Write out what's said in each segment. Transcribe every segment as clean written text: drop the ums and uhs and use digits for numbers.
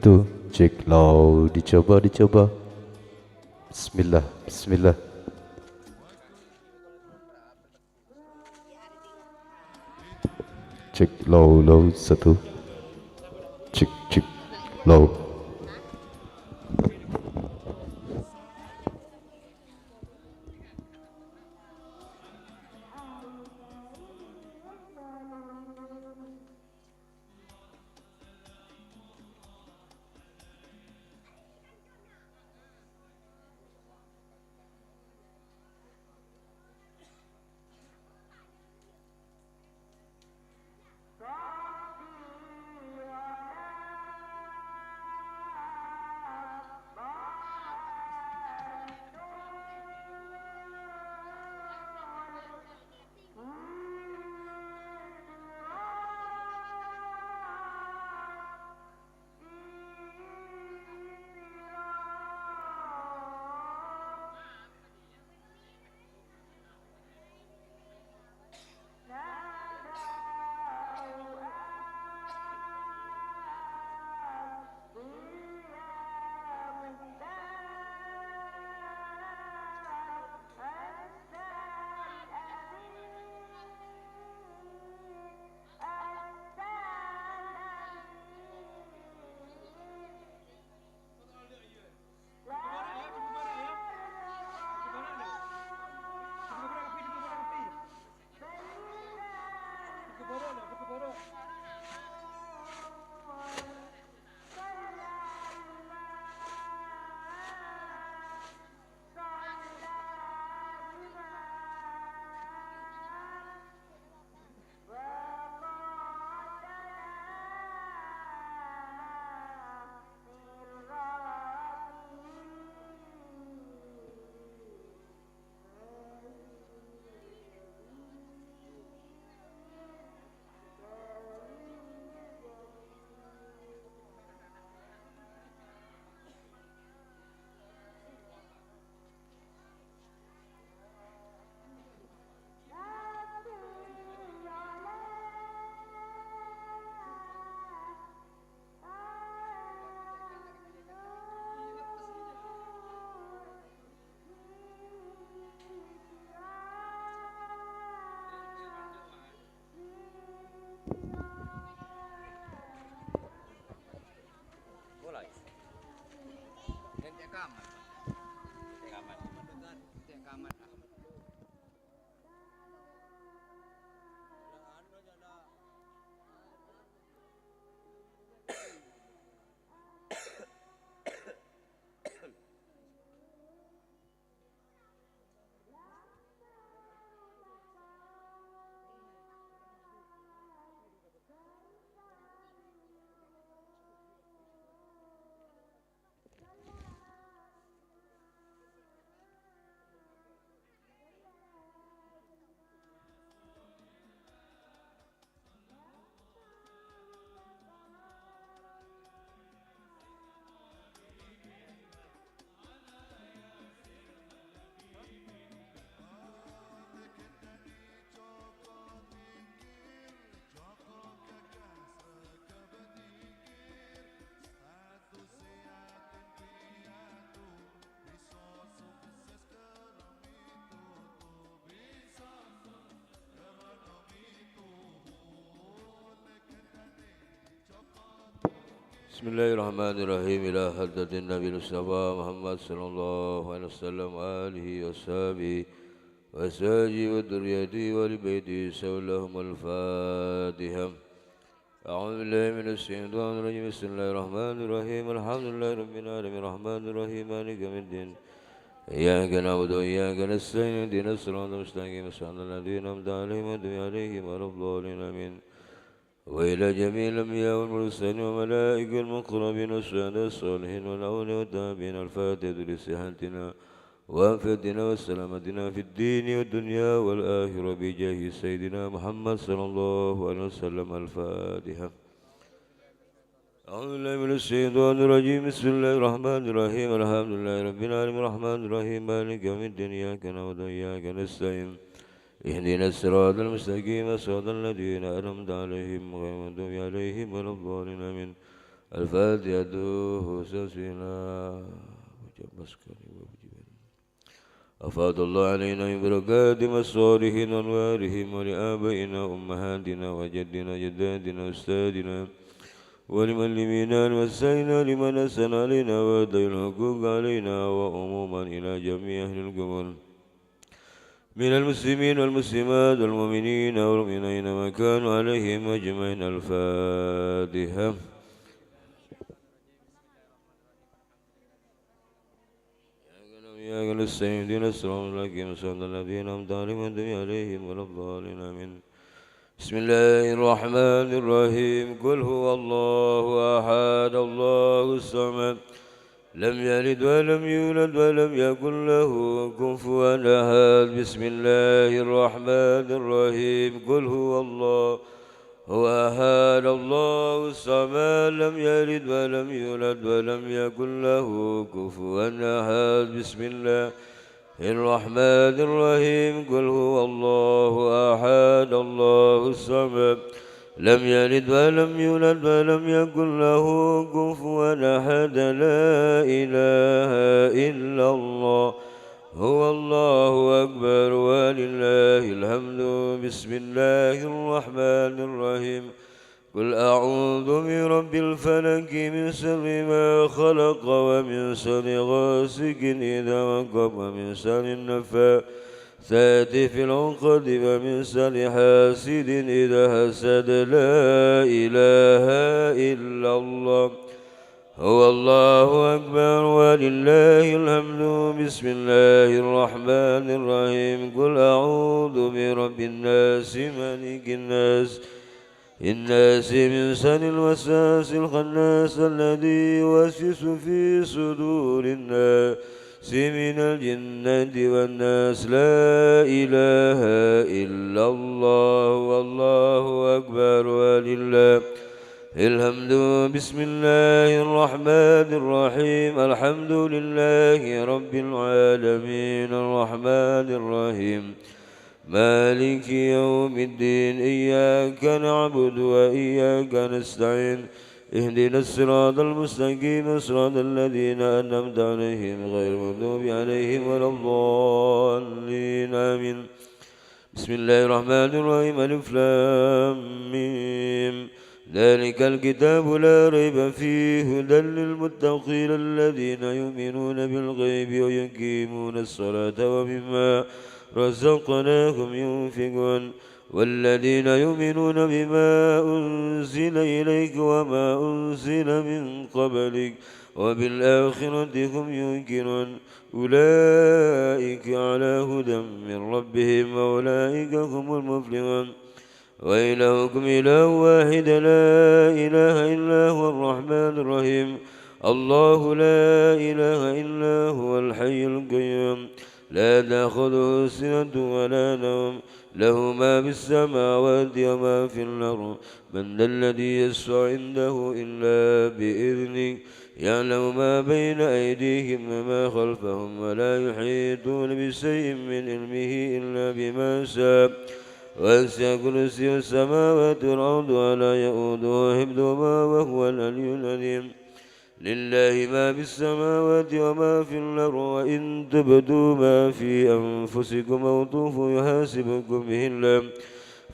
satu, cek low, dicoba. Bismillah, bismillah. Cek low, satu. Cek low. Bismillahirrahmanirrahim. Ila hadratin Nabi Mustafa Muhammad sallallahu alaihi wasallam wa alihi wa sahbihi wa saji wa duriyati wa li baiti sawlahum al-Fatiha. A'udzu billahi minash shaitanir rajim. Bismillahirrahmanirrahim. Alhamdulillahi rabbil alamin arrahmanir rahim maliki yaumiddin. Iyyaka na'budu wa iyyaka nasta'in ihdinas siratal mustaqim siratal ladzina an'amta 'alaihim ghairil maghdubi 'alaihim waladdallin amin. وإلى جميع الأنبياء والمرسلين والملائكة المقربين والشهداء الصالحين والأولياء والتابعين الفاتحة لصحتنا وعافيتنا وسلامتنا في الدين والدنيا والآخرة بجاه سيدنا محمد صلى الله عليه وسلم. الفاتحة. أعوذ بالله من الشيطان الرجيم. بسم الله الرحمن الرحيم. الحمد لله رب العالمين الرحمن الرحيم مالك يوم الدين إياك نعبد وإياك نستعين اهدنا الصراط المستقيم صراط الذين أنعمت عليهم غير المغضوب عليهم ولا الضالين آمين. الفاتحة سلسلة. أفاد الله علينا من بركاتهم الصالحين وأنوارهم ولآبائنا وأمهاتنا وجدنا جداتنا وأستاذنا ولمعلمينا وسائنا لمن أحسن علينا وأدى الحقوق علينا وعموما إلى جميع أهل القبور من المسلمين والمسلمات والمؤمنين والمؤمنين ما كانوا عليهم أجمعين. الفاتحة. إياك نستعين اهدنا الصراط المستقيم صراط الذين أنعمت عليهم غير عليهم ولا الضالين آمين. بسم الله الرحمن الرحيم. قل هو الله أحد الله الصمد لم يلد ولم يولد ولم يكن له كفوا أحد. بسم الله الرحمن الرحيم. قل هو الله هو أحد الله الصمد لم يلد ولم يولد ولم يكن له كفوا أحد. بسم الله الرحمن الرحيم. قل هو الله أحد الله الصمد لم يلد ولم يولد ولم يكن له كفوا أحد. لا إله إلا الله هو الله أكبر ولله الحمد. بسم الله الرحمن الرحيم. قل أعوذ برب الفلك من شر ما خلق ومن شر غاسق إذا وقب ومن شر النفاثات في العقد ومن شر حاسد إذا حسد. لا إله إلا الله هو الله أكبر ولله الحمد. بسم الله الرحمن الرحيم. قل أعوذ برب الناس ملك الناس من شر الوسواس الخناس الذي يوسوس في صدور الناس من الجنة والناس. لا إله إلا الله والله أكبر ولله الحمد. بسم الله الرحمن الرحيم. الحمد لله رب العالمين الرحمن الرحيم مالك يوم الدين. إياك نعبد وإياك نستعين. اهدنا الصراط المستقيم صراط الذين أنعمت عليهم غير المغضوب عليهم ولا الضالين آمين. بسم الله الرحمن الرحيم. ألف لام ميم. ذلك الكتاب لا ريب فيه هدى للمتقين الذين يؤمنون بالغيب ويقيمون الصلاة ومما رزقناهم ينفقون. والذين يؤمنون بما أنزل إليك وما أنزل من قبلك وبالآخرة هم يوقنون. أولئك على هدى من ربهم وأولئك هم المفلحون. وإلهكم إله واحد لا إله إلا هو الرحمن الرحيم. الله لا إله إلا هو الحي القيوم لا تأخذه سنة ولا نوم له ما في السماوات وما في الأرض. من ذا الذي يشفع عنده إلا بإذنه. يعلم ما بين أيديهم وما خلفهم ولا يحيطون بشيء من علمه إلا بما شاء. وسع كرسيه السماوات والأرض ولا يؤوده حفظهما وهو العلي العظيم. لله ما في السماوات وما في الأرض. وإن تبدوا ما في أنفسكم أو تخفوه يحاسبكم به الله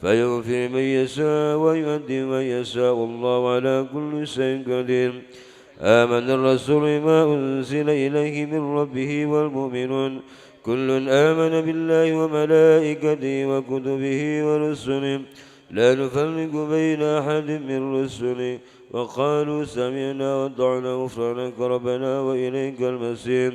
فيغفر من يشاء ويؤدي من يشاء والله على كل شيء قدير. آمن الرسول بما أنزل إليه من ربه والمؤمنون كل آمن بالله وملائكته وكتبه ورسله لا نفرق بين أحد من رسله وقالوا سمعنا وأطعنا غفرانك ربنا وإليك المصير.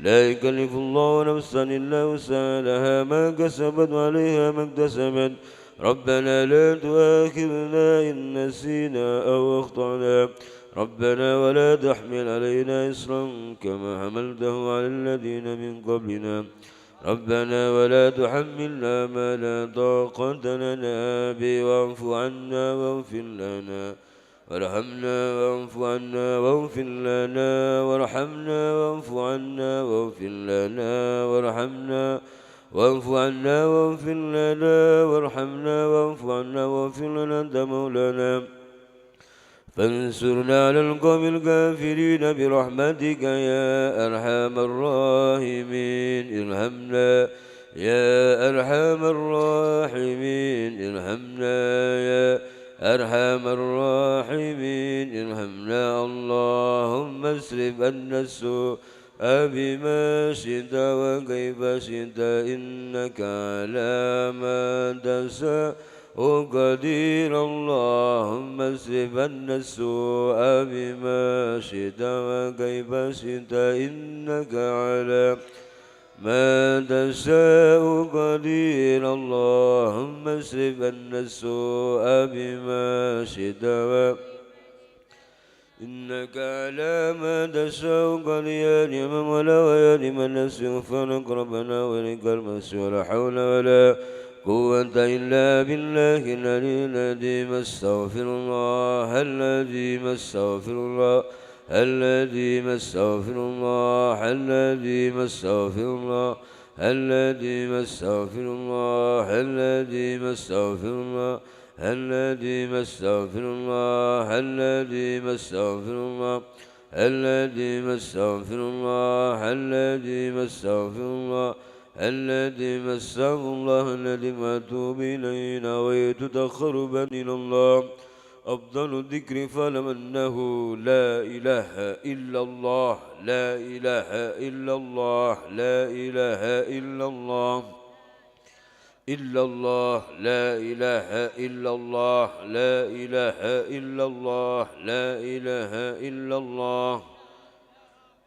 لا يكلف الله نفسا إلا وسعها لها ما كسبت وعليها ما اكتسبت. ربنا لا تؤاخذنا إن نسينا أو أخطأنا. ربنا ولا تحمل علينا إصرا كما حملته على الذين من قبلنا. ربنا ولا تحملنا ما لا طاقة لنا به. واعف عنا واغفر لنا وارحمنا واعف عنا واغفر لنا وارحمنا واعف عنا واغفر لنا وارحمنا واعف عنا واغفر لنا وارحمنا واعف عنا واغفر لنا أنت مولانا فانصرنا على القوم الكافرين برحمتك يا أرحم الراحمين ارحمنا يا أرحم الراحمين ارحمنا يا أرحم الراحمين ارحمنا اللهم اصرف عنا السوء بما شئت وكيف شئت إنك على ما تشاء قدير اللهم اصرف عنا السوء بما شئت وكيف شئت إنك على ما تشاء قدير اللهم اصرف عنا السوء بما شئت إنك على ما تشاء قدير يا من ولا ويا لمن نستغفرك ربنا ولك المسيح ولا حول ولا قوة إلا بالله العلي العظيم استغفر الله العظيم استغفر الله العظيم استغفر الله العظيم استغفر الله العظيم استغفر الله العظيم استغفر الله العظيم استغفر الله العظيم استغفر الله العظيم استغفر الله العظيم استغفر الله الذي مسه الله الذي أتوب إليه نويت تقربا إلى الله أفضل الذكر فاعلم أنه لا إله إلا الله لا إله إلا الله لا إله إلا الله إلا الله لا إله إلا الله لا إله إلا الله لا إله إلا الله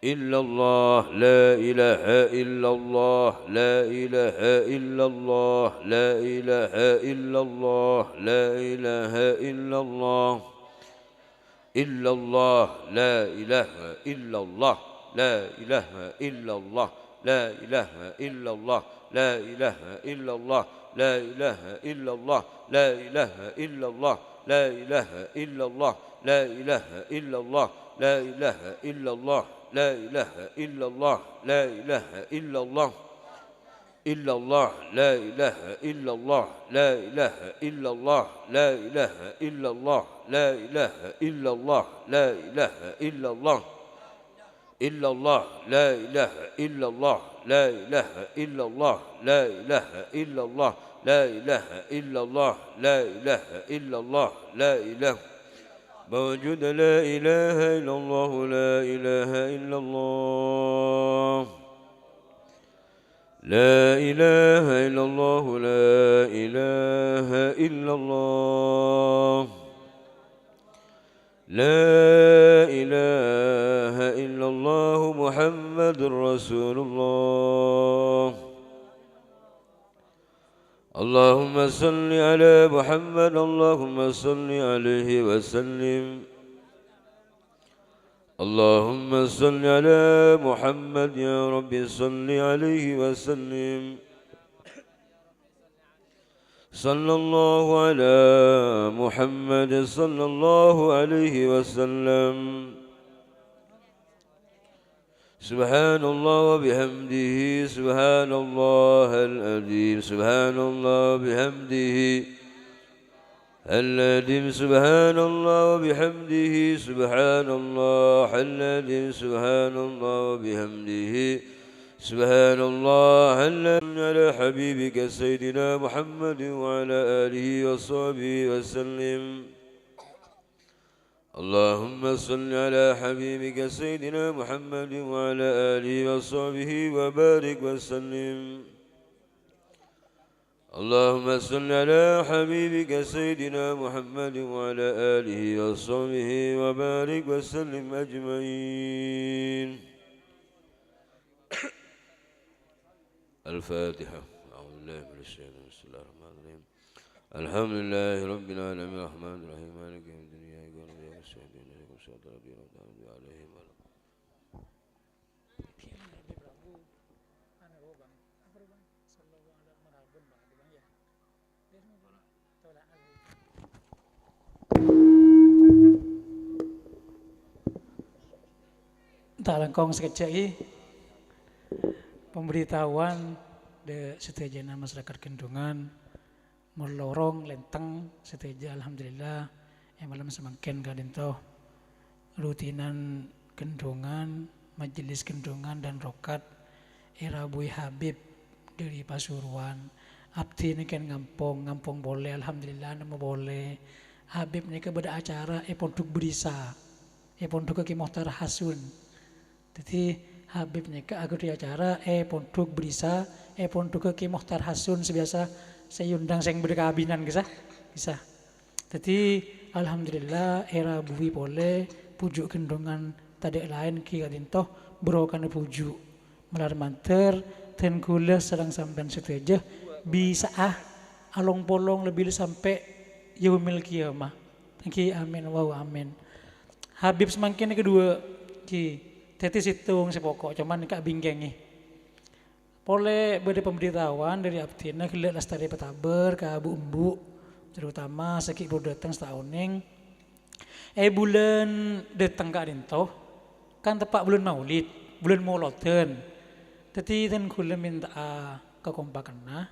إلا الله لا إله إلا الله لا إله إلا الله لا إله إلا الله لا إله إلا الله إلا الله لا إله إلا الله لا إله إلا الله لا إله إلا الله لا إله إلا الله لا إله إلا الله لا إله إلا الله لا إله إلا الله لا إله إلا الله لا إله إلا الله لا إله إلا الله لا إله إلا الله إلا الله لا إله إلا الله لا إله إلا الله لا إله إلا الله لا إله إلا الله لا إله إلا الله إلا الله لا إله إلا الله لا إله إلا الله لا إله إلا الله لا إله إلا الله لا إله إلا الله لا إله موجود لا إله إلا الله لا إله إلا الله لا إله إلا الله لا إله إلا الله لا إله إلا الله محمد رسول الله اللهم صل على محمد اللهم صل عليه وسلم اللهم صل على محمد يا رب صل عليه وسلم صلى الله على محمد صلى الله عليه وسلم سبحان الله وبحمده سبحان الله العظيم سبحان الله وبحمده العظيم سبحان الله وبحمده سبحان الله العظيم سبحان الله وبحمده سبحان الله العظيم على حبيبك سيدنا محمد وعلى آله وصحبه وسلم اللهم صل على حبيبك سيدنا محمد وعلى آله وصحبه وبارك وسلم اللهم صل على حبيبك سيدنا محمد وعلى آله وصحبه وبارك وسلم أجمعين الفاتحة أعوذ بالله من الشيطان بسم الله الرحمن الرحيم الحمد لله رب العالمين الرحمن الرحيم مالك يوم الدين إياك نعبد وإياك نستعين اهدنا الصراط المستقيم عليهم Tak langkong sekejap pemberitahuan de setejana masyarakat Kendungan melorong lenteng seteja alhamdulillah malam semangken kadinto rutinan gendongan, majelis gendongan dan rokat Rabui Habib dari Pasuruan. Abdi ini kan ngampung boleh, alhamdulillah nama boleh. Habib ini kepada acara pondok berisa, pondok ke Mohtar Hasun. Jadi Habib ini ke aku di acara pondok berisa, pondok ke Mohtar Hasun sebiasa saya undang saya berkabinan kisah. Jadi alhamdulillah era bui boleh pujuk gendongan tadi lain ki kadintoh berokan pujuk melar manter ten gula sedang sampean situ aja bisa along polong lebih sampai yaumil kiamah. Thank amin wow amin. Habib semakin kedua ki teti situng sepokok cuman kak binggengi. Oleh bade pemberitahuan dari abdina kelak lestari petaber ke abu embu terutama sakit baru datang setahun ning bulan datang kak dinto kan tepat bulan maulid bulan mauloten tadi dan kula minta kekompakan nah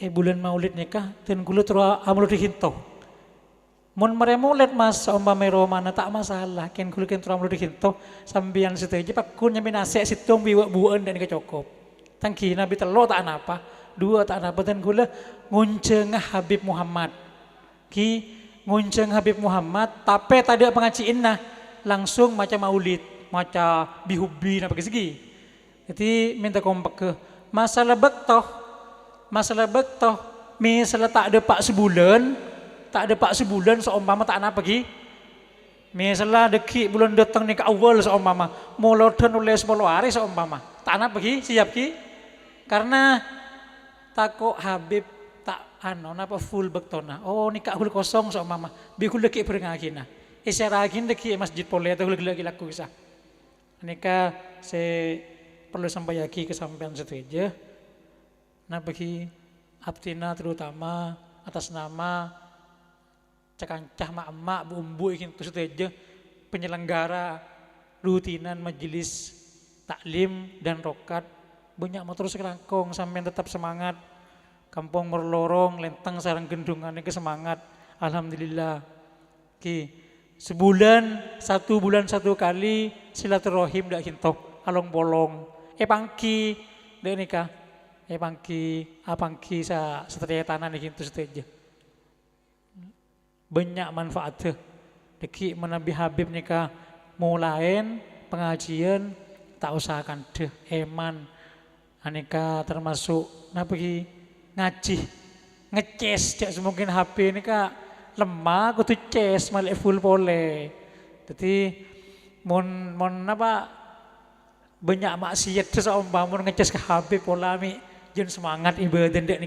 bulan maulid nikah dan kula terus amul dihinto mun maulid mas umpama romana tak masalah ken kula ken terus amul dihinto sambian situ aja pak kun nyamin asek situ biwa-buan dan kecokop tangki nabi telo tak apa dua tak apa dan kula ngunceng Habib Muhammad ki ngunceng Habib Muhammad tapi tadi pengajiin nah langsung macam maulid macam bihubi apa segi jadi minta kompak ke masalah bektoh misalnya tak ada pak sebulan seumpama tak apa ki misalnya deki bulan datang nih ke awal seumpama molodan oleh 10 hari seumpama tak apa ki siap ki karena takut Habib tak napa full bektona oh nikah hul kosong seumpama bikul deki berengagina isyaragin deki masjid pole atau lagi laku kisah nikah saya perlu sampai yaki kesampaian situ aja. Nah bagi abtina terutama atas nama cekancah mak-mak bu ikin itu aja penyelenggara rutinan majelis taklim dan rokat banyak motor sekerangkong sampai tetap semangat kampung merlorong lentang sarang gendungan ke semangat alhamdulillah ki satu bulan satu kali silaturahim dak kinto along bolong pangki dek nikah pangki sa setelah tanah nih kinto saja banyak manfaatnya deki menabi Habib nikah mulain pengajian tak usahakan deh eman aneka termasuk napa ki ngaji ngeces jak semungkin HP ini kak lemah kudu ces malik full pole jadi mon apa banyak maksiat seumpama ngeces ke HP pola mi jen semangat ibadah dek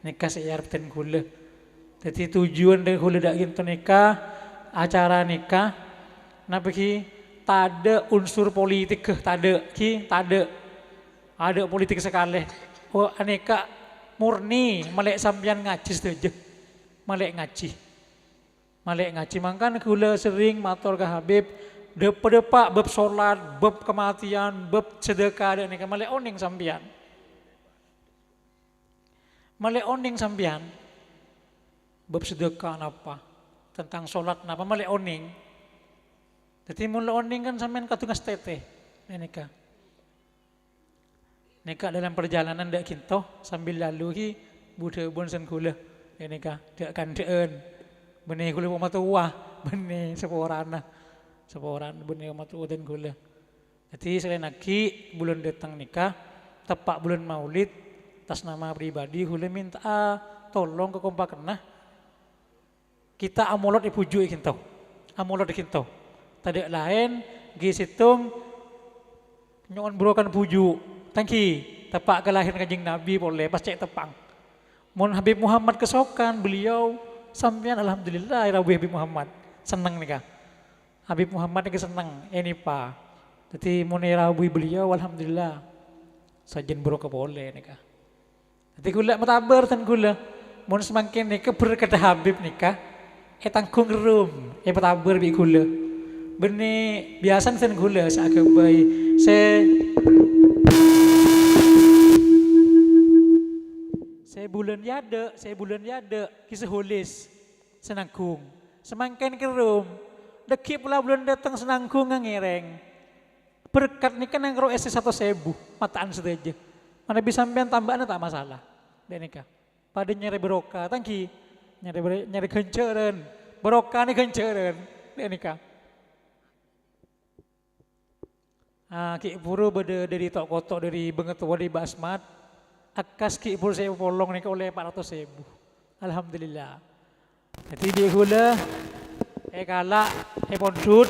nikah sayar ten kula jadi tujuan dari kula dak gitu nikah acara nikah napa ki tade unsur politik ke tade ada politik sekali oh aneka murni melek sampean ngaji saja melek ngaji mangkan kula sering matur ke Habib depa bab salat bab kematian bab sedekah dan melek oning sampean bab sedekah napa tentang salat napa melek oning jadi mulai oning kan sampean katungas teteh nikah dalam perjalanan dak kinto sambil lalu ki bude bonsen kula nikah dak kandeen benih kula pematuah benih seporan benih pematuah dan kula jadi selain lagi bulan datang nikah tepat bulan maulid atas nama pribadi kula minta tolong ke kompakenah kita amolot ipuju kinto tadi lain gisitung nyon brokan puju tangki tepak kelahiran kanjeng Nabi boleh pas cek tepang mun Habib Muhammad kesokan beliau sampean alhamdulillah Habib Muhammad seneng nih Habib Muhammad ini seneng ini pak jadi mun rawi beliau alhamdulillah sajen broka boleh nih jadi gula matabar tan gula mun semakin nih berkata Habib nikah tanggung rum matabar bi gula benih biasa sen gula seagak bayi Saya bulan yade, kisah holis, senangkung. Semangkin kerum, deki pula bulan datang senangkung ngereng. Berkat ni kan yang karo esi 1.000, mataan saja. Mana bisa sampean tambahan tak masalah. Dek nikah. Pada nyari berokah, tangki nyari kenceren, berokah ni kenceren, dek nikah. Ki puru beda dari tok kotok dari bengetua di Basmat, akas ki puru saya polong ni oleh 400.000. Alhamdulillah. Jadi dia gula, kalak, ponsut.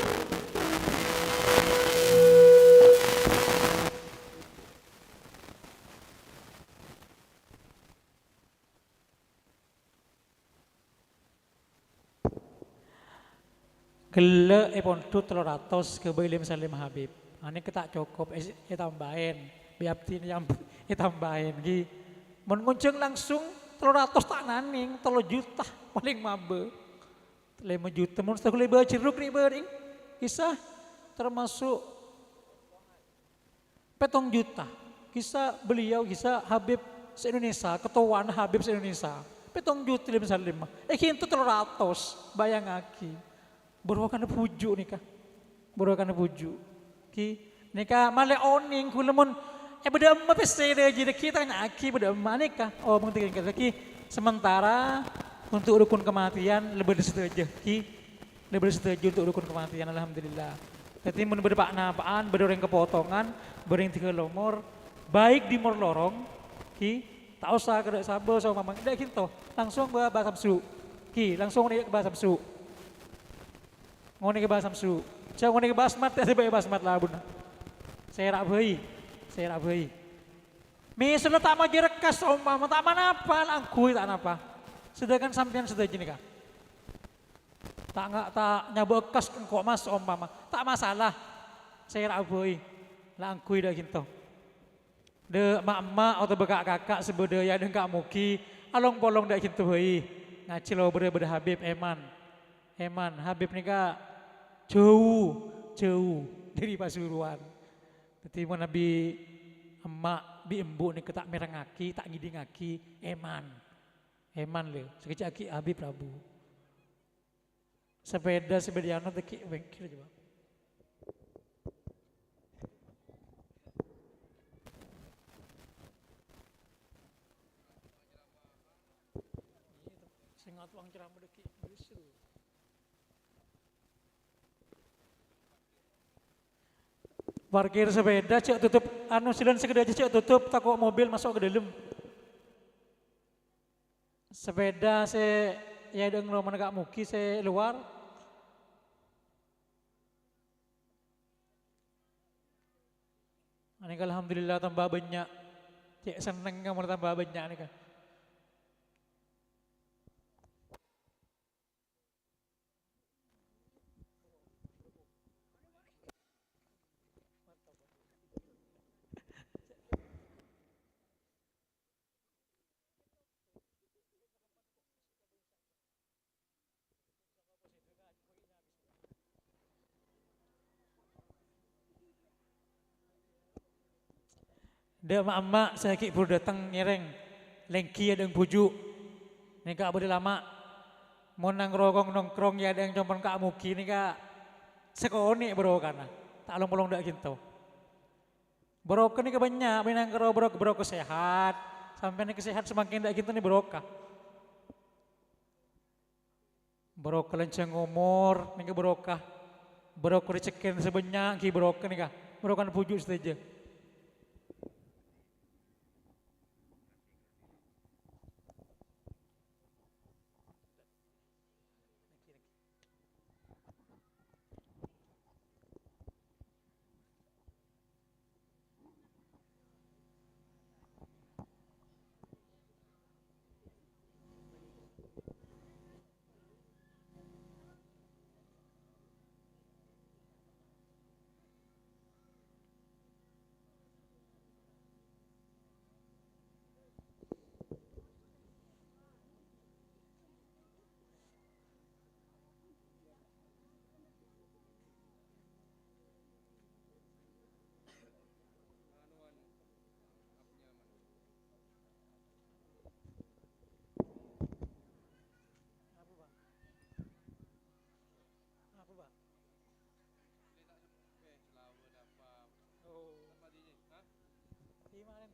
Gele ponsut 300 ke Bailim Salim Habib. Ini kita cukup, tambahin. Biapti yang tambahin. Mengunceng langsung 300 tak naning, 3 juta paling mabe. 5 juta, mun tak boleh berceruk ni bering. Kisah termasuk 7 juta. Kisah beliau, kisah Habib se-Indonesia, ketuaan Habib se-Indonesia. 7 juta Lim Salim. Kintu 300, bayang aki. Berwakan pujuk nikah. Berwakan pujuk. Nikah male oning kulamun beda emma pese de jadi kita nyaki beda emma nikah. Oh mungkin kita sementara untuk rukun kematian lebih setuju lebih setuju untuk rukun kematian alhamdulillah. Jadi mun berpak napaan berdoreng kepotongan berdoreng 3 lomor baik di mor lorong tak usah kada sabo sama mamang ndak gitu langsung ke bahasa samsu langsung ke bahasa samsu ngone ke bahasa samsu. Saya ngone ke basmat, saya bae basmat lah bun. Saya rak beuy. Misalnya tak magi rekas umpama tak apa langkui tak apa. Sedangkan sampean sudah gini kah? Tak nyabu ekas kok mas umpama. Tak masalah. Saya rak beuy. Langkui dah gitu. De mak-mak atau bekak-kakak sebudaya de kak muki along bolong dah gitu beuy. Ngacilo bere Habib Eman Habib nikah jauh dari Pasuruan. Jadi mau nabi emak bi embu ni ketak merangaki tak ngidingaki eman le sekejap aki Habib Prabu sepeda sebediano teki bengkel coba sengat uang ceramah deki justru. Parkir sepeda cek tutup silan segede aja cek tutup takut mobil masuk ke dalam. Sepeda saya ya dengan roman gak muki saya luar. Ini alhamdulillah tambah banyak. Cek seneng kamu tambah banyak nih kan. Dia mak-mak saya kik baru datang nyereng. Lengki ada yang pujuk. Ini kak boleh lama. Mau nongkrong ya ada yang compon kak muki ini kak. Sekoni bro karena. Tak long-long dak gitu. Barokah ini banyak. Minang karo barokah sehat. Sampai ini kesehat semakin dak gitu nih barokah. Barokah lenceng umur. Ini barokah. Barokah dicekin sebanyak. Ki barokah nih kak. Barokah pujuk saja.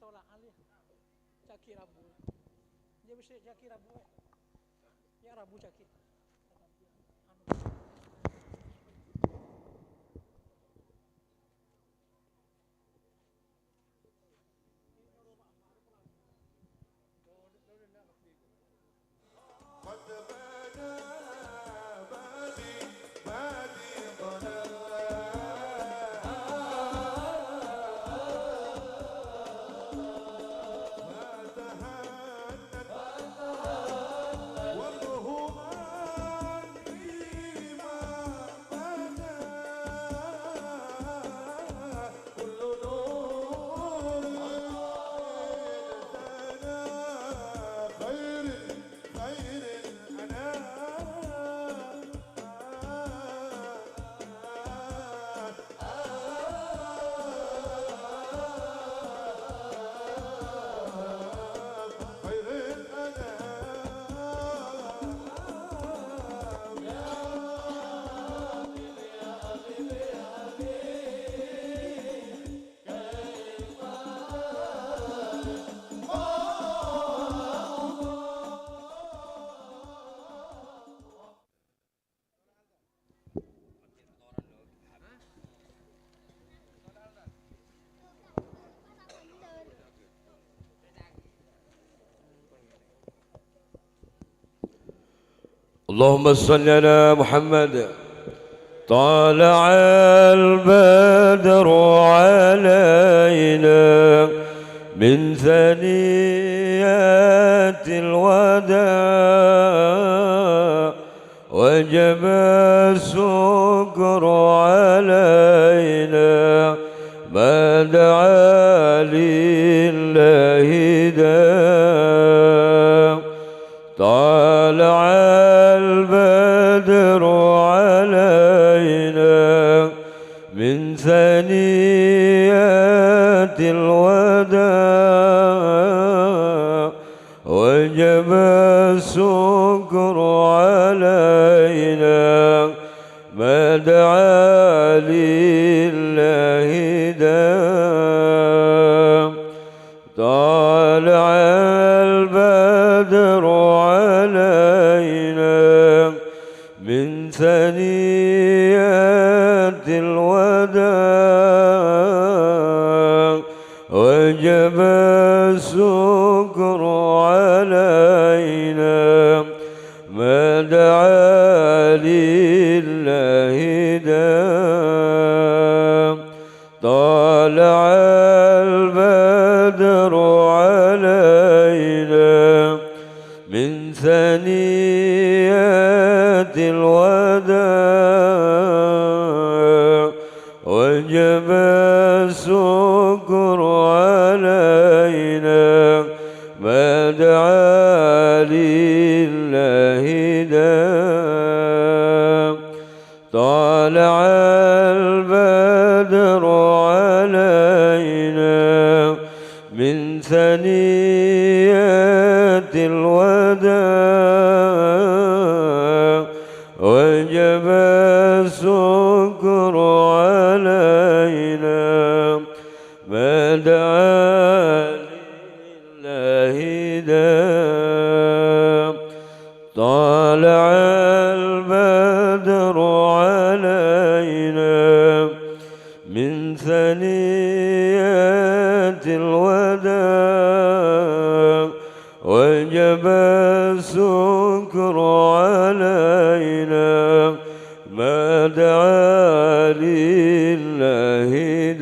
tolak alih caki rabu. Dia bisa caki rabu. Ya rabu caki. اللهم صل على محمد. طالع البدر علينا من ثنيات الوداع وجب الشكر علينا ما دعا لله داع. طالع البدر علينا من ثنيات الوداع وجب الشكر علينا ما دعا لله داع. طالع البدر علينا من ثنيات الوداع وجب الشكر علينا ما دعا لله داع. طالع البدر علينا من ثنيات الوداع وجب الشكر علينا ما دعا لله داع. طالع البدر علينا من ثنيات الوداع وجب الشكر علينا ما دعا لله داع. طالع البدر علينا من ثنيات الوداع وجب الشكر علينا ما دعا لله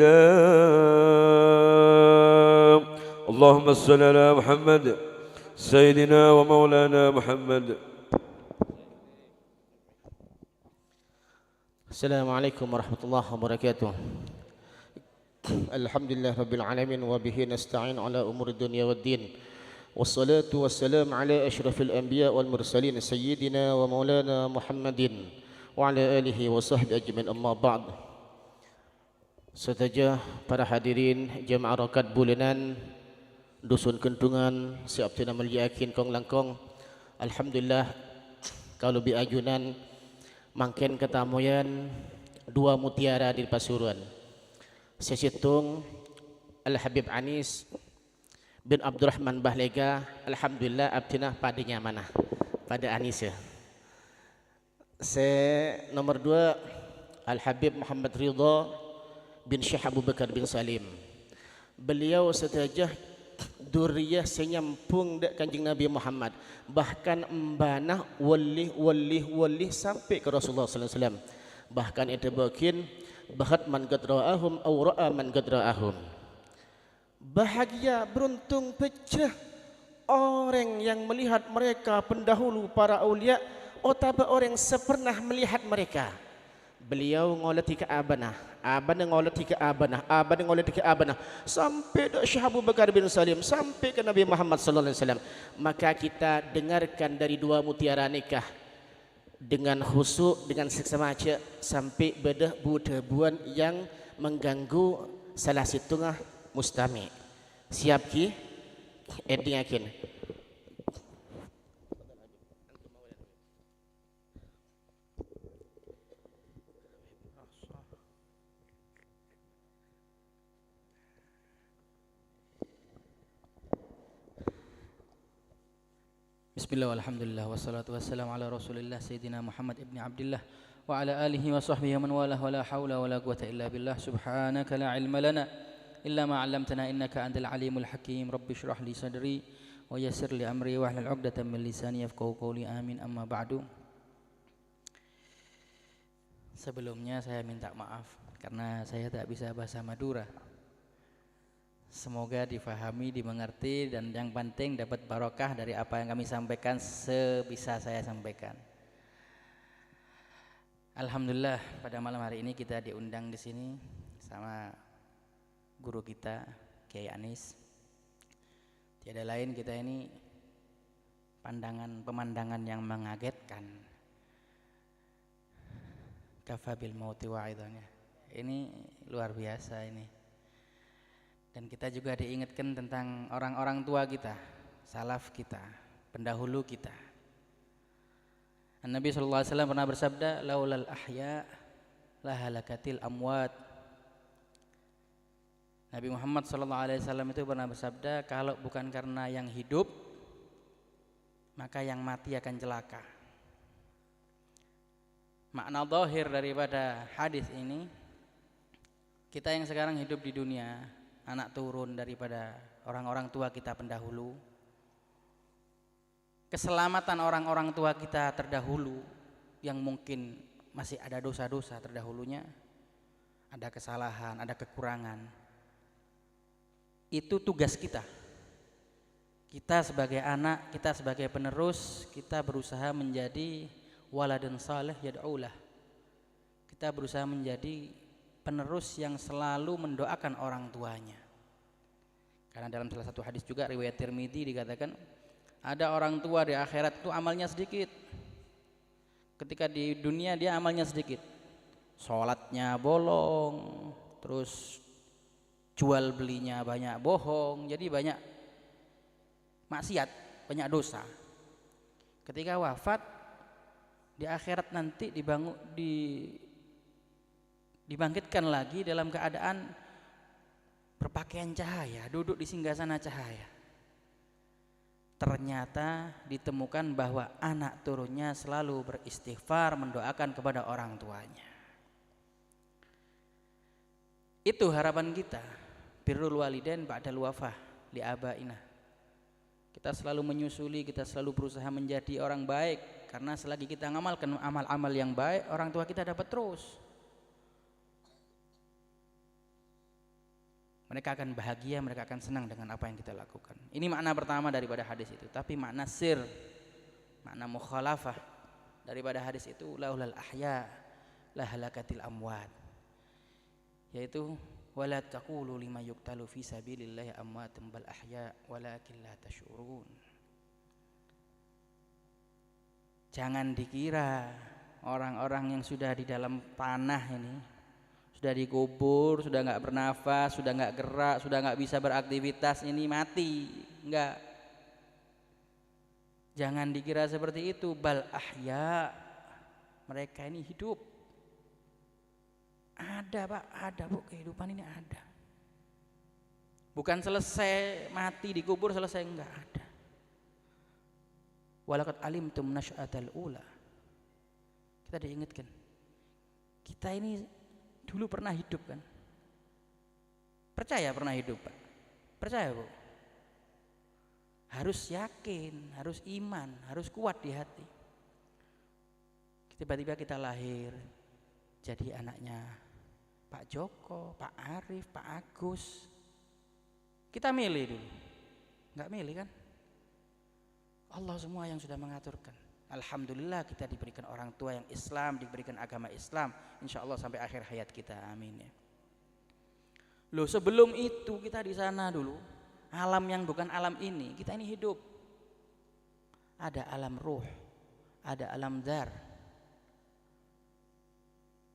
داع. اللهم صل على محمد سيدنا ومولانا محمد. Assalamualaikum warahmatullahi wabarakatuh. Alhamdulillah rabbil alamin wa bihi nasta'in ala umuri dunya waddin. Wassalatu wassalamu ala asyrafil anbiya wal mursalin sayyidina wa maulana Muhammadin wa ala alihi wa sahbihi ajmain, amma ba'd. Saudara para hadirin jemaah rakaat bulanan Dusun Kentungan siap tina yakin kong langkong. Alhamdulillah kalau bi ajunan mangken ketamuyan dua mutiara di Pasuruan. Sesitung Al Habib Anis bin Abdurrahman Bahlega. Alhamdulillah abdina padanya mana? Pada Anissa. Nomor 2 Al-Habib Muhammad Ridha bin Syekh Abu Bakar bin Salim. Beliau setajah duriyah senyampung dek Kanjeng Nabi Muhammad, bahkan embanah walih sampai ke Rasulullah sallallahu alaihi wasallam. Bahkan itu bakin bahat man qad ra'ahum aw ra'a man qad ra'ahum. Bahagia, beruntung, pecah orang yang melihat mereka pendahulu para aulia atau orang yang sepernah melihat mereka. Beliau ngolati ke abanah ngolati ke abanah sampai ke Syekh Abu Bakar bin Salim, sampai ke Nabi Muhammad sallallahu alaihi wasallam. Maka kita dengarkan dari dua mutiara nikah dengan khusyuk, dengan seksama aja, sampai bedah budebuan yang mengganggu salah situngah mustami. Siap ki? Edi yakin. Bismillah walhamdulillah wassalatu wassalamu ala rasulillah Sayyidina Muhammad ibn Abdillah wa ala alihi wa sahbihi man walah wa la hawla wa la quwata illa billah subhanaka la ilma lana illa ma 'allamtana innaka antal alimul hakim rabbi shrah li sadri wa yassir li amri wa hlul 'uqdatam min lisani yafqahu qawli amin amma ba'du. Sebelumnya saya minta maaf karena saya tak bisa bahasa Madura. Semoga difahami, dimengerti, dan yang penting dapat barokah dari apa yang kami sampaikan sebisa saya sampaikan. Alhamdulillah pada malam hari ini kita diundang di sini sama guru kita Kiai Anis. Tiada lain kita ini pemandangan yang mengagetkan. Kafabil mauti wa'idhanya. Ini luar biasa ini. Dan kita juga diingatkan tentang orang-orang tua kita, salaf kita, pendahulu kita. Nabi SAW pernah bersabda, laulal ahya lahalakatil amwat. Nabi Muhammad SAW itu pernah bersabda, kalau bukan karena yang hidup, maka yang mati akan celaka. Makna zahir daripada hadis ini, kita yang sekarang hidup di dunia, anak turun daripada orang-orang tua kita pendahulu, keselamatan orang-orang tua kita terdahulu yang mungkin masih ada dosa-dosa terdahulunya, ada kesalahan, ada kekurangan, itu tugas kita. Kita sebagai anak, kita sebagai penerus, kita berusaha menjadi waladun salih yad'ulah. Kita berusaha menjadi penerus yang selalu mendoakan orang tuanya. Karena dalam salah satu hadis juga riwayat Tirmidzi dikatakan ada orang tua di akhirat itu amalnya sedikit. Ketika di dunia dia amalnya sedikit. Sholatnya bolong, terus jual belinya banyak bohong, jadi banyak maksiat, banyak dosa. Ketika wafat di akhirat nanti dibangkitkan lagi dalam keadaan berpakaian cahaya, duduk di singgasana cahaya. Ternyata ditemukan bahwa anak turunnya selalu beristighfar, mendoakan kepada orang tuanya. Itu harapan kita, birrul walidain ba'dal wafah li abaina. Kita selalu menyusuli, kita selalu berusaha menjadi orang baik, karena selagi kita ngamalkan amal-amal yang baik, orang tua kita dapat terus. Mereka akan bahagia, mereka akan senang dengan apa yang kita lakukan. Ini makna pertama daripada hadis itu. Tapi makna sir, makna mukhalafah daripada hadis itu, laulal ahya lahalakatil amwat, yaitu wala taqulu lima yuqtalu fi sabilillahi amwatun bal ahya walakin la tashurun. Jangan dikira orang-orang yang sudah di dalam tanah ini, sudah dikubur, sudah nggak bernafas, sudah nggak gerak, sudah nggak bisa beraktivitas, ini mati. Enggak. Jangan dikira seperti itu. Bal ahya, mereka ini hidup. Ada Pak, ada Bu, kehidupan ini ada. Bukan selesai mati dikubur selesai, enggak ada. Walaqad alimtum nasy'atal ula. Kita diingatkan. Kita ini dulu pernah hidup kan? Percaya pernah hidup, Pak? Percaya, Bu? Harus yakin, harus iman, harus kuat di hati. Tiba-tiba kita lahir jadi anaknya Pak Joko, Pak Arif, Pak Agus. Kita milih dulu, nggak milih kan? Allah semua yang sudah mengaturkan. Alhamdulillah kita diberikan orang tua yang Islam, diberikan agama Islam, insya Allah sampai akhir hayat kita, amin ya. Loh sebelum itu kita di sana dulu, alam yang bukan alam ini, kita ini hidup. Ada alam ruh, ada alam dar.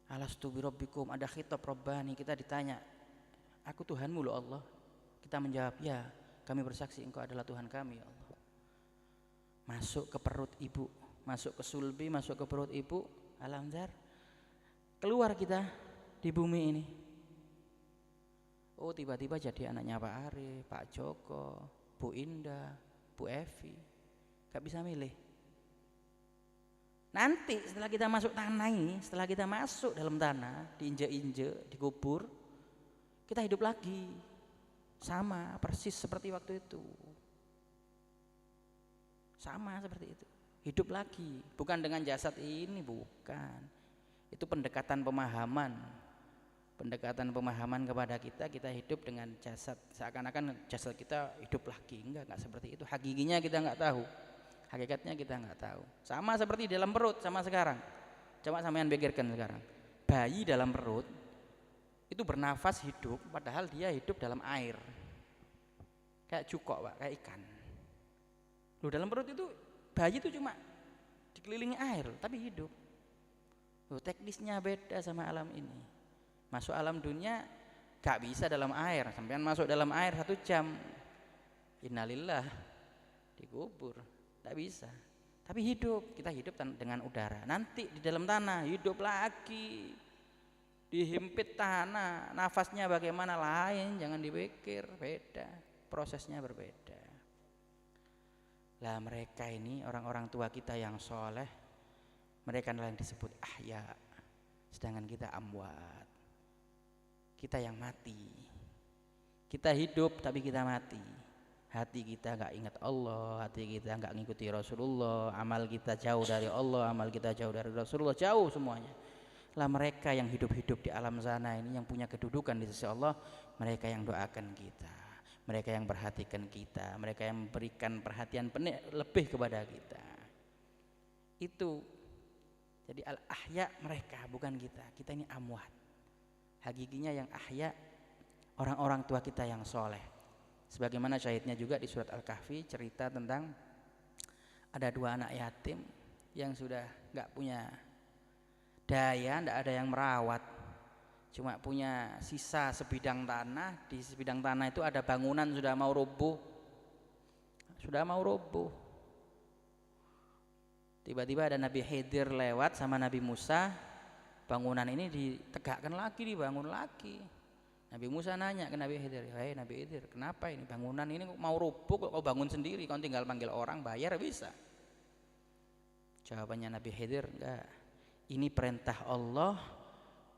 Alastu birabbikum, ada khitab rabbani, kita ditanya, aku Tuhanmu loh Allah. Kita menjawab, ya kami bersaksi engkau adalah Tuhan kami ya Allah. Masuk ke perut ibu, masuk ke sulbi, masuk ke perut ibu, alam dar. Keluar kita di bumi ini. Oh tiba-tiba jadi anaknya Pak Arif, Pak Joko, Bu Indah, Bu Evi. Gak bisa milih. Nanti setelah kita masuk tanah ini, setelah kita masuk dalam tanah, diinjek-injek, dikubur, kita hidup lagi. Sama persis seperti waktu itu. Sama seperti itu. Hidup lagi, bukan dengan jasad ini, bukan. Itu pendekatan pemahaman. Pendekatan pemahaman kepada kita hidup dengan jasad. Seakan-akan jasad kita hidup lagi. Enggak seperti itu. Hakikinya kita enggak tahu. Hakikatnya kita enggak tahu. Sama seperti dalam perut sama sekarang. Coba sampean pikirkan sekarang. Bayi dalam perut itu bernafas hidup, padahal dia hidup dalam air. Kayak cukok, Pak, kayak ikan. Loh dalam perut itu bayi itu cuma dikelilingi air, tapi hidup. Loh teknisnya beda sama alam ini. Masuk alam dunia gak bisa dalam air. Sampean masuk dalam air 1 jam, innalillah, dikubur, tak bisa. Tapi hidup, kita hidup dengan udara. Nanti di dalam tanah hidup lagi. Dihimpit tanah, nafasnya bagaimana lain, jangan dipikir, beda, prosesnya berbeda. Lah mereka ini orang-orang tua kita yang soleh, mereka adalah yang disebut ahya, sedangkan kita amwat, kita yang mati. Kita hidup tapi kita mati. Hati kita gak ingat Allah, hati kita gak ngikuti Rasulullah, amal kita jauh dari Allah, amal kita jauh dari Rasulullah, jauh semuanya. Lah mereka yang hidup-hidup di alam sana ini, yang punya kedudukan di sisi Allah, mereka yang doakan kita, mereka yang perhatikan kita, mereka yang memberikan perhatian lebih kepada kita. Itu jadi al-ahya mereka, bukan kita. Kita ini amwat. Hakikinya yang ahya orang-orang tua kita yang soleh. Sebagaimana syahidnya juga di surat Al-Kahfi, cerita tentang ada 2 anak yatim yang sudah gak punya daya, tidak ada yang merawat, cuma punya sisa sebidang tanah. Di sebidang tanah itu ada bangunan sudah mau roboh. Tiba-tiba ada Nabi Khidir lewat sama Nabi Musa, bangunan ini ditegakkan lagi, dibangun lagi. Nabi Musa nanya ke Nabi Khidir, "Hei Nabi Khidir, kenapa ini bangunan ini mau roboh, kok bangun sendiri, kau tinggal panggil orang bayar bisa?" Jawabannya Nabi Khidir, "Enggak, ini perintah Allah,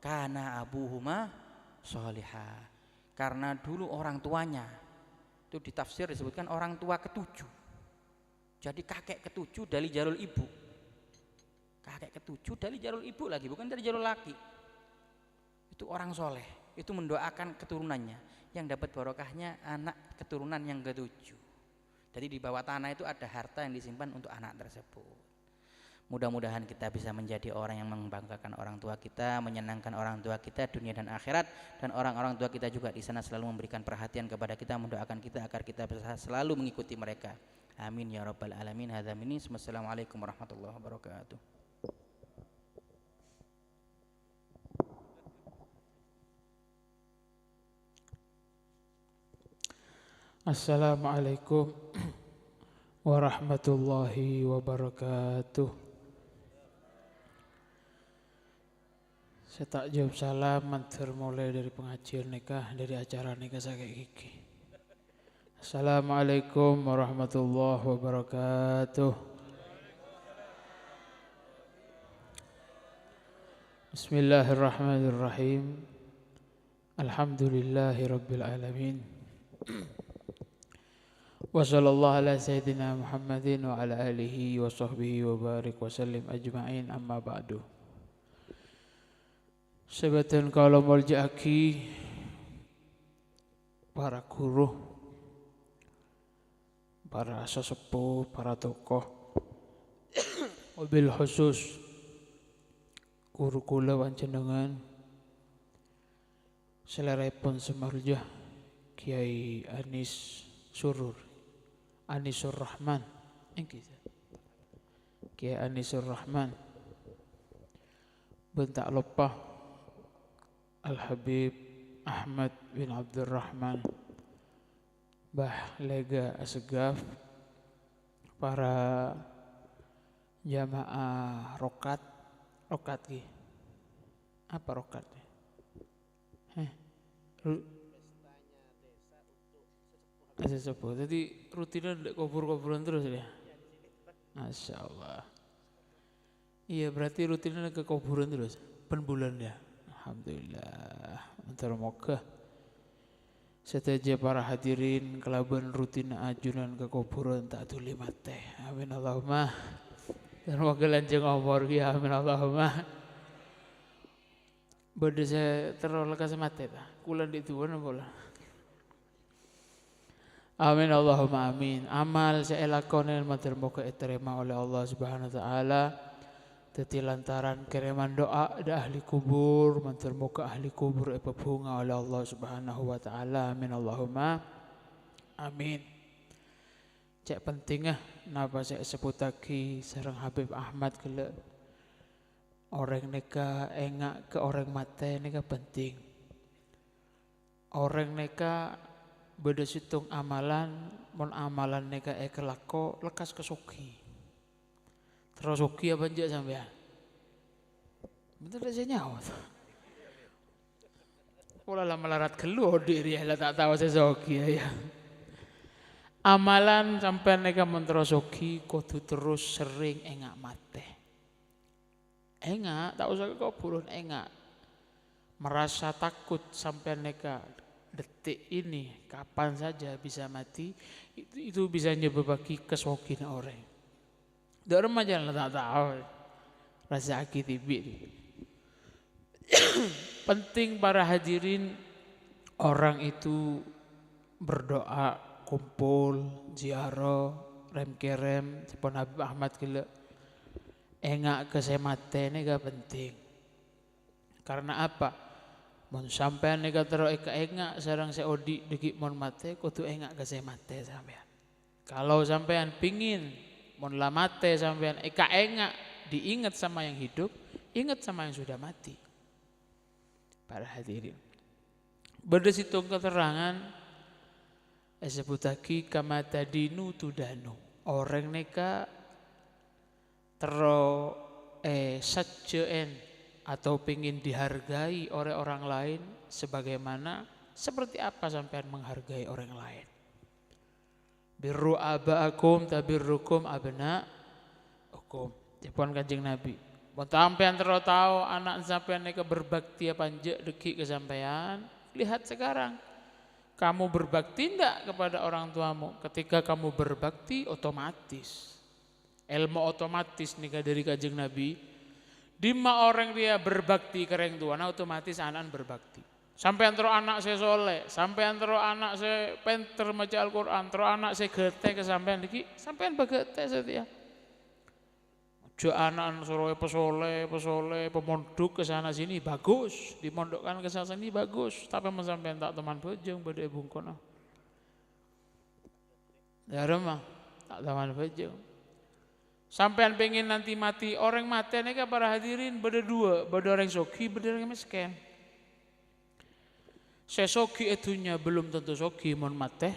karena abuhuma sholihah." Karena dulu orang tuanya, itu di tafsir disebutkan orang tua ke-7. Jadi kakek ke-7 dari jalur ibu. Kakek ke-7 dari jalur ibu lagi, bukan dari jalur laki. Itu orang soleh, itu mendoakan keturunannya, yang dapat barokahnya anak keturunan yang ke-7. Jadi di bawah tanah itu ada harta yang disimpan untuk anak tersebut. Mudah-mudahan kita bisa menjadi orang yang membanggakan orang tua kita, menyenangkan orang tua kita dunia dan akhirat, dan orang-orang tua kita juga di sana selalu memberikan perhatian kepada kita, mendoakan kita agar kita bisa selalu mengikuti mereka. Amin ya rabbal alamin. Hadza minni. Wassalamualaikum warahmatullahi wabarakatuh. Assalamualaikum warahmatullahi wabarakatuh. Saya tak jawab salam mantur mulai dari pengajian nikah, dari acara nikah saya kayak gigi. Assalamualaikum warahmatullahi wabarakatuh. Bismillahirrahmanirrahim. Alhamdulillahi rabbil alamin. Wa sallallahu ala sayyidina Muhammadin wa ala alihi wa sahbihi wa barik wa sallim ajma'in, amma ba'du. Sebatan kalau mulja'aki para guru, para sesepuh, para tokoh, wabil khusus guru kula panjenengan selerepun semarjah Kiai Anisur Rahman, Kiai Anisur Rahman, bentak lupa Al Habib Ahmad bin Abdurrahman, Bah Lega Asegaf, para jamaah rokat ki apa rokat? Sesepuh. Jadi rutinnya kubur-kuburan terus ya. Masya Allah. Iya berarti rutinnya ke kuburan terus. Penbulan ya. Alhamdulillah. Antara moga. Setaja para hadirin kelaban rutin ajunan ke kuburan tak tuli mate. Amin Allahumma. Dan moga lanjeng umur ya. Amin Allahumma. Bada saya terlalu lekas mate ta. Kulan di tuan bola. Amin Allahumma amin. Amal saya lakonin matur moga diterima oleh Allah Subhanahu wa taala. Dadi lantaran kiriman doa da ahli kubur, matur moga ahli kubur epebunga oleh Allah Subhanahu wa taala. Amin Allahumma amin. Cek pentingnya napa saya sebut lagi sareng Habib Ahmad kele orang neka engak ke orang mate neka penting. Orang neka beda situng amalan, mon amalan neka kelako lekas kesoki. Terus soki apa aja sampean? Bentar saya nyawa. Pola lah melarat keluar diri lah tak tahu saya soki ya. Amalan sampai neka menterosoki kudu terus sering engak mate. Engak tak usah kekuburan engak. Merasa takut sampai neka detik ini kapan saja bisa mati, itu bisa nyebabaki kesokin orang. Dak remaja lah tak tahu rasa sakit tibi. Penting para hadirin orang itu berdoa, kumpul, ziarah, rem-kerem, sepon Habib Ahmad kele engak kesemate ini gak penting. Karena apa? Mun sampean neka tero engak sareng seodi deki mon mate kudu engak ke mate sampean. Kalau sampean pingin mon la mate sampean engak diingat sama yang hidup, ingat sama yang sudah mati. Para hadirin. Berdesitung keterangan sebutaki kama tadinu tudanu. Orang neka tero sajeen atau pingin dihargai oleh orang lain sebagaimana seperti apa sampean menghargai orang lain. Birru abaakum tabirrukum abna'ukum. Jepun Kanjeng Nabi. Mun sampean terus tahu anak sampean neka berbakti apa anje deki ke sampean, lihat sekarang. Kamu berbakti enggak kepada orang tuamu? Ketika kamu berbakti otomatis ilmu otomatis nika dari Kanjeng Nabi. Dima orang dia berbakti ke orang tua, nah otomatis anak berbakti. Sampai antara anak saya soleh, sampai antara anak saya pinter maca Al-Quran, antara anak saya gete ke sampean diki, sampean bagete setia. Jo anak suruh pesole, pemondok ke sana sini bagus, dimondokkan ke sana sini bagus, tapi sampean tak teman bojong bade bungkon. Ya remah, tak teman bojong. Sampean pengen nanti mati, orang mati ini kan para hadirin beda dua, beda orang soki, beda orang miskin. Saya soki itunya belum tentu soki mon mati.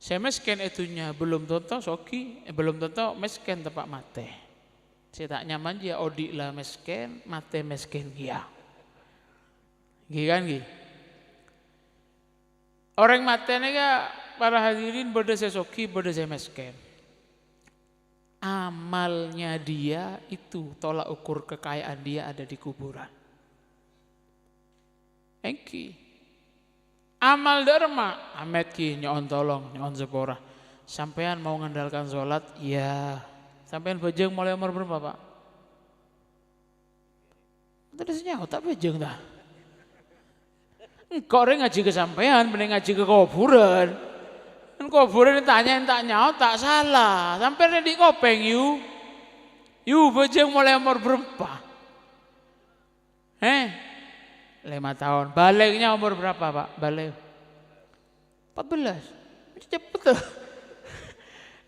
Saya miskin itunya belum tentu soki, belum tentu miskin tempat mati. Saya tak nyaman dia odik lah miskin, mati miskin ya. Gini kan gini. Orang mati ini kan para hadirin beda sesoki beda semesken. Amalnya dia itu tolak ukur kekayaan dia ada di kuburan. Engki. Amal dharma, amet ki nyon tolong, nyon sepora. Sampean mau ngandalkan sholat, ya. Sampean bejeng mulai umur berapa, Pak? Tadi senyawa tak bejeng dah. Engkau orang ngaji ke sampean, mending ngaji ke kuburan. Kan kuburan ditanya tak nyawa tak salah. Sampean di kopeng yu bejeng mulai umur berapa? 5 tahun. Baliknya umur berapa, Pak? Balik 14. Cepet tuh.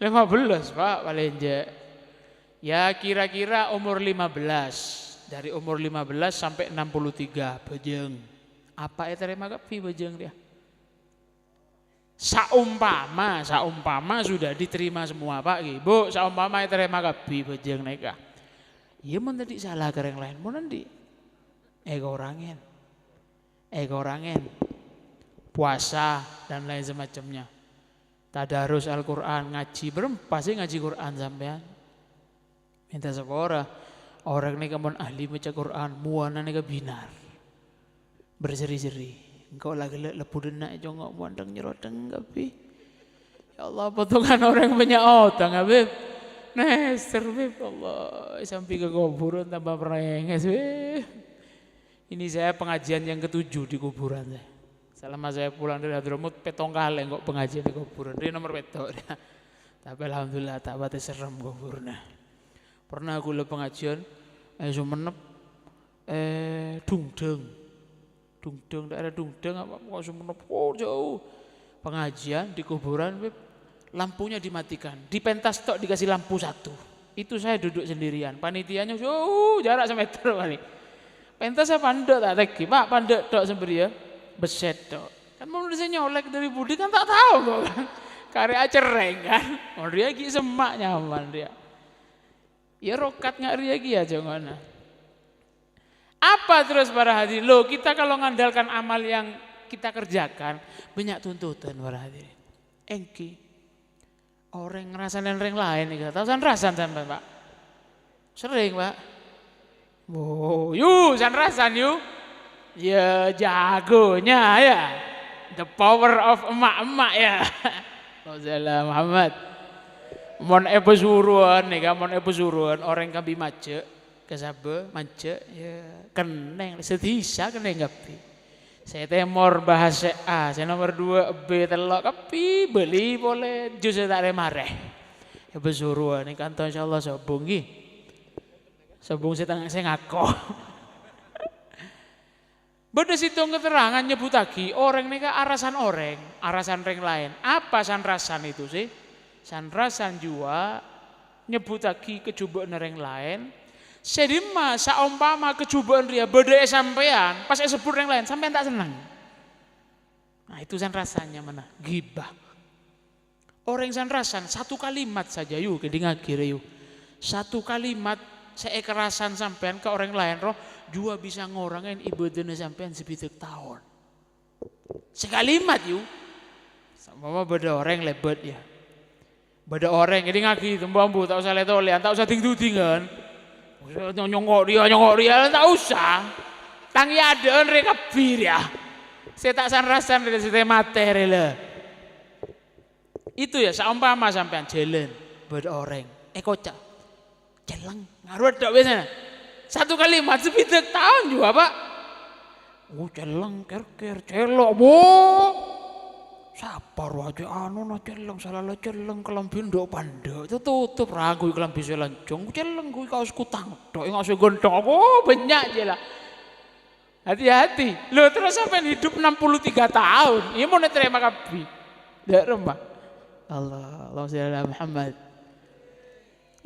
15, Pak, paling ya kira-kira umur 15. Dari umur 15 sampai 63 bejeng. Apa ya terima kapi bejeng dia? Saumpama sudah diterima semua, Pak. Bu, saumpama ya terima kapi bejeng neka. Iya mau tadi salah ke yang lain, mau nanti ego orangin, puasa dan lain semacamnya. Tadarus Al-Quran, ngaji, berempat sih ngaji Quran sampean. Minta sepora, orang ini kamu ahli baca Quran, muana ini binar. Berseri-seri, engkau lagi lepu denak, jangan muandang nyerodeng gapi. Ya Allah, potongan orang banyak otang, Habib. Nester, Habib, Allah, sampai ke kuburan tambah perenges, Habib. Ini saya pengajian yang ke-7 di kuburan saya. Selama saya pulang dari Hadramut petong kali kok pengajian di kuburan. Dia nomor petok dia. Tapi alhamdulillah tak batas serem kuburnya. Pernah aku lihat pengajian sumenep dungdeng daerah dungdeng apa kok sumenep jauh. Pengajian di kuburan lampunya dimatikan. Di pentas tok dikasih lampu 1. Itu saya duduk sendirian. Panitianya jauh jarak semeter kali. Pentas saya pandek tak teki, Pak pandek tok semberi ya, beset tok. Kan mau saya nyolek dari budi kan tak tahu kok kan. Karya cereng kan, mau dia lagi semak nyaman dia. Ya rokat nggak dia lagi aja ngana. Apa terus para hadirin? Loh kita kalau ngandalkan amal yang kita kerjakan banyak tuntutan para hadirin. Engki orang ngerasain yang lain nih, tahu san rasan sampai Pak? Sering Pak. Oh, san yuk. Ya jagonya ya. The power of emak-emak ya. Wassalamualaikum Muhammad. Mon epesuruan nih kan, mon epesuruan orang kambi macet, kesabe macet ya keneng setisa keneng gapi. Saya temor bahasa A, saya nomor 2 B telok kapi beli boleh jus tak ada mareh. Epesuruan nih kan insyaallah sabung gi. Sebelum saya ngaku. Beda situ keterangan nyebut lagi orang ini arasan orang, arasan orang lain. Apa sanrasan itu sih? Sanrasan jua nyebut lagi kecubaan orang lain. Sedima saumpama kecubaan dia beda sampean, pas sebut orang lain sampean tak senang. Nah itu sanrasannya mana? Gibah. Orang sanrasan satu kalimat saja yuk kedengar kira yuk. Satu kalimat saya kerasan sampean ke orang lain roh jua bisa ngorangin ibadahnya sampean sebitik tahun. Sekalimat yuk. Sama beda orang lebet ya. Beda orang ini ngaki tembambu tak usah letolean, tak usah ting-tingan. Nyongok dia tak usah. Tangi ada mereka bir ya. Saya tak san-rasan dari situ materi lah. Itu ya saumpama sampean jalan beda orang. Kocak. Celeng, ngaruh tak biasanya. Satu kalimat sepitek tahun juga Pak. Celeng, ker, celok, sapar wajah anu na celeng, salah celeng kelambi ndok pandek. Itu tutup ragu kelambi selancong. Celeng gue kaos kutang, dok nggak usah gondong. Banyak aja lah. Hati-hati. Lo terus sampai hidup 63 tahun. Ini mau diterima kapi. Tidak remah. Allah sallallahu Muhammad.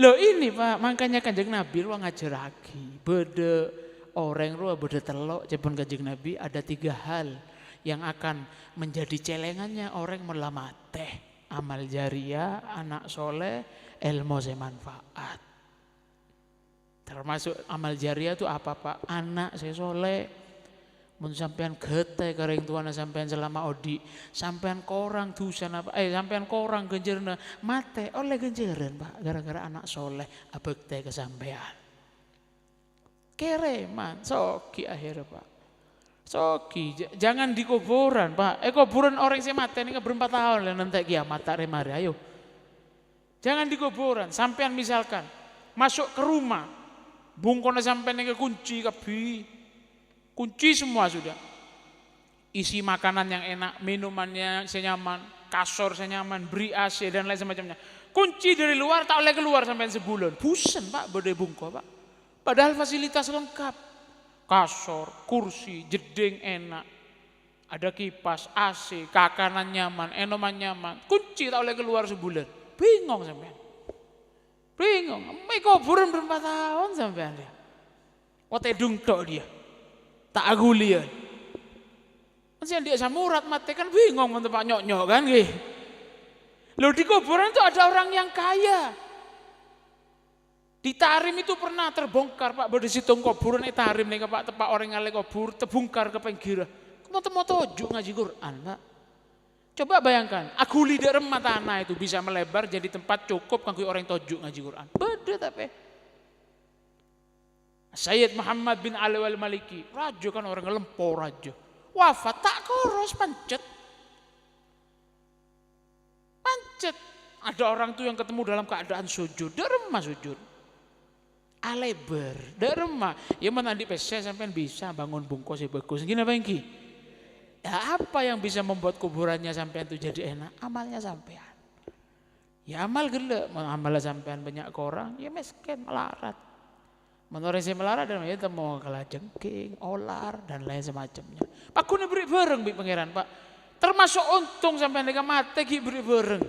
Loh ini Pak, makanya Kanjeng Nabi ruang ngajar lagi. Beda orang ruang beda telok, jepun Kanjeng Nabi ada 3 hal yang akan menjadi celengannya orang melamateh. Amal jariah, anak soleh, ilmu semanfaat. Termasuk amal jariah itu apa Pak? Anak saya soleh, Mun sampean gete kareng tuana sampean selama odi, sampean korang dusan apa sampean korang genjerna mate oleh genjeran Pak gara-gara anak soleh abekte ke sampean. Kereman soki akhirnya Pak. Soki jangan di kuburan Pak. Kuburan orang sih mate ini berempat tahun lah nanti kiamat tak remari ayo. Jangan di kuburan, sampean misalkan masuk ke rumah, bungkona sampean ke kunci kabi. Kunci semua sudah. Isi makanan yang enak, minumannya senyaman, kasur senyaman, beri AC dan lain semacamnya. Kunci dari luar tak boleh keluar sampai sebulan. Busen Pak, berdaya bungko Pak. Padahal fasilitas lengkap. Kasur, kursi, jeding enak. Ada kipas, AC, kakanan nyaman, enoman nyaman. Kunci tak boleh keluar sebulan. Bingung sampean. Bingung. Kuburan berempat tahun sampean dia. Wate dungtok dia. Tak agulian. Masih dia samurat mati kan bingung untuk Pak nyok-nyok kan gitu. Loh di kuburan itu ada orang yang kaya. Di Tarim itu pernah terbongkar Pak berdisitung kuburan Tarim nih Pak tepak orang ngale kubur terbongkar ke pinggir. Mau tojuk ngaji Quran Pak. Coba bayangkan, aguli di remah tanah itu bisa melebar jadi tempat cukup kanggo orang tojuk ngaji Quran. Beda tapi. Sayyid Muhammad bin Ali al-Maliki, raja kan orang ngelempor raja. Wafat tak koros pancet. Pancet. Ada orang tuh yang ketemu dalam keadaan sujud, derema sujud. Aleber, derema. Ya mana di PC sampai bisa bangun bungkus bagus. Gini apa yang ya apa yang bisa membuat kuburannya sampean itu jadi enak? Amalnya sampean. Ya amal gede, amal sampean banyak orang, ya miskin melarat. Menurut saya melarat dan itu mau kalah jengking, olar dan lain semacamnya. Pak kuna beri bareng bi pangeran Pak. Termasuk untung sampai mereka mati ki beri bareng.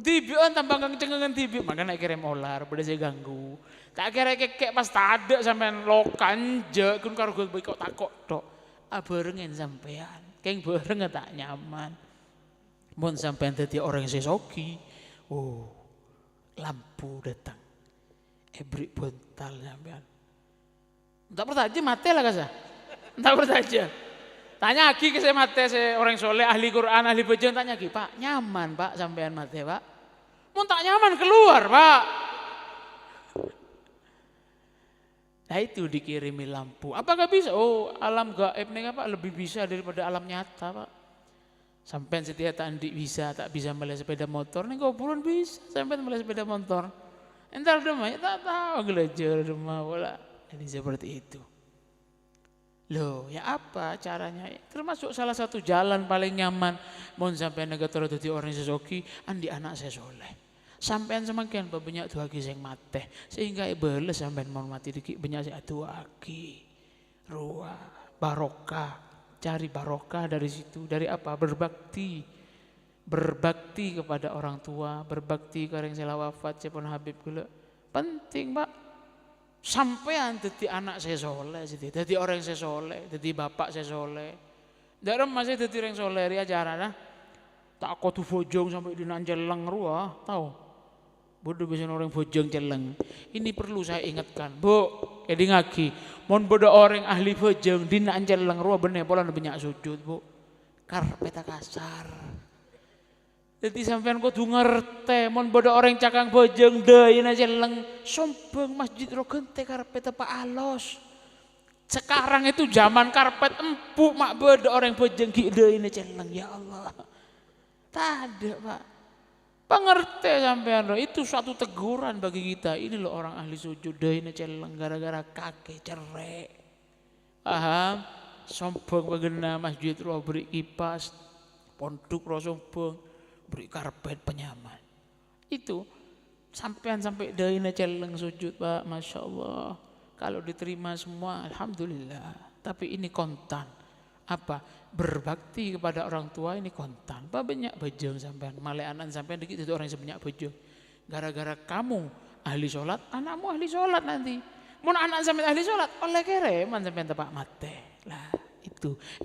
Tibian tambah kenceng tibi, makanya kirim olar, pada saya ganggu. Tak kira kek pas tak ada sampai lokan je, kun karo gue kok takok tok. Barengin sampean, keng bareng tak nyaman. Mun sampean dadi orang sesoki, oh lampu datang. Beri bental sampean. Tak bertaja mati lah kasa. Tak bertaja. Tanya lagi ke saya mati saya orang soleh ahli Quran ahli bejeng tanya lagi Pak nyaman Pak sampean mati Pak. Mau tak nyaman keluar Pak. Nah itu dikirimi lampu. Apakah bisa? Oh alam gaib nih Pak lebih bisa daripada alam nyata Pak. Sampean setiap tak bisa melihat sepeda motor nih kuburan bisa sampean melihat sepeda motor. Entar demanya tak tahu gelejer demah bola. Jadi seperti itu. Loh, ya apa caranya? Termasuk salah satu jalan paling nyaman. Mohon sampai negator dadi orang sesoki, andi anak saya soleh. Sampean semakin banyak tuaki sing mate, sehingga beles sampean mau mati dikit banyak sing tuaki. Ruah, barokah, cari barokah dari situ. Dari apa? Berbakti. Berbakti kepada orang tua, berbakti ke orang yang wafat, siapun Habib gula. Penting Pak. Sampean jadi anak saya soleh, jadi orang saya soleh, jadi bapak saya soleh. Dalam masih jadi orang soleh di acara nah. Tak kau tuh bojong sampai di nanjeleng ruah, tahu? Bodoh bisa orang bojong celeng. Ini perlu saya ingatkan, Bu. Jadi ngaki, mon bodoh orang ahli bojong di nanjeleng ruah bener pola banyak sujud Bu. Karpet kasar. Jadi sampean kudu ngerti, mon bodoh orang cakang bojong deui aja leng sombong masjid rogente karpet apa alos. Sekarang itu zaman karpet empuk mak bodoh orang bojong ki deui aja leng ya Allah. Tak ada Pak. Pengerti sampean itu suatu teguran bagi kita. Ini loh orang ahli sujud deui aja leng gara-gara kaki cerek. Paham? Sombong bagena masjid ro beri kipas, pondok ro sombong. Beri karpet penyaman. Itu sampai daina celeng sujud Pak, Masya Allah. Kalau diterima semua, Alhamdulillah. Tapi ini kontan. Apa? Berbakti kepada orang tua ini kontan. Pak banyak bejeng sampean, maleanan sampean dikit itu orang yang banyak bejeng. Gara-gara kamu ahli sholat, anakmu ahli sholat nanti. Mun anak sampean ahli sholat, oleh kereman sampean tepak mate. Lah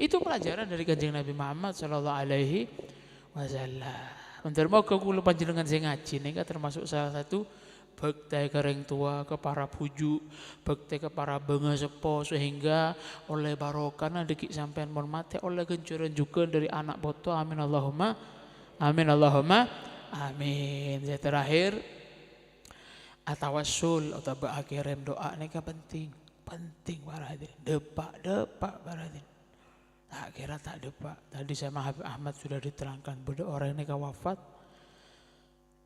itu pelajaran dari Kanjeng Nabi Muhammad sallallahu alaihi wasallam. Untuk mau ke kula panjenengan sing ngaji nika termasuk salah satu Bekti ke orang tua, ke para bujuk, bekti ke para benga sepo, sehingga oleh barokah dikik sampean mon mati oleh gencuran juga dari anak boto. Amin Allahumma amin Allahumma amin. Saya terakhir atawassul atau berkirim doa ini penting para hadirin. Depak para hadirin. Tak kira tak depak. Tadi sama Habib Ahmad sudah diterangkan berdoa orang ini wafat.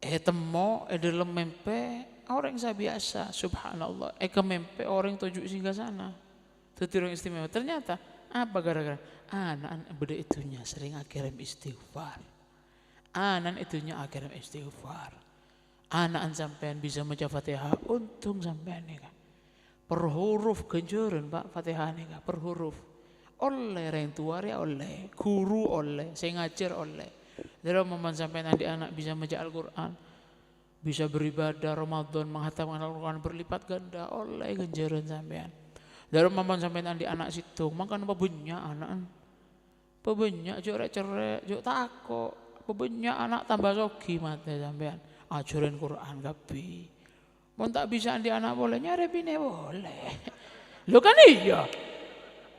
Temo dalam mempe orang saya biasa, subhanallah. Kemempe orang tujuh singgah sana. Itu orang istimewa. Ternyata apa gara-gara anak beda itunya sering akirim istighfar. Anak itunya akirim istighfar. Anak sampean bisa membaca Fatihah, untung sampean nih kan. Per huruf genjuran Pak Fatihah nih kan, per huruf. Oleh orang tua ya oleh, guru oleh, saya ngajar oleh. Dari momen sampai nanti anak bisa membaca Al-Quran, bisa beribadah Ramadan, menghatamkan Al-Quran berlipat ganda oleh ganjaran sampean. Dari momen sampai nanti anak situ, makan apa banyak anak, apa banyak cerek-cerek, jok takok, apa banyak anak tambah sogi mati sampean. Ajaran Quran gapi, mau tak bisa nanti anak boleh nyari bine boleh. Lo kan iya,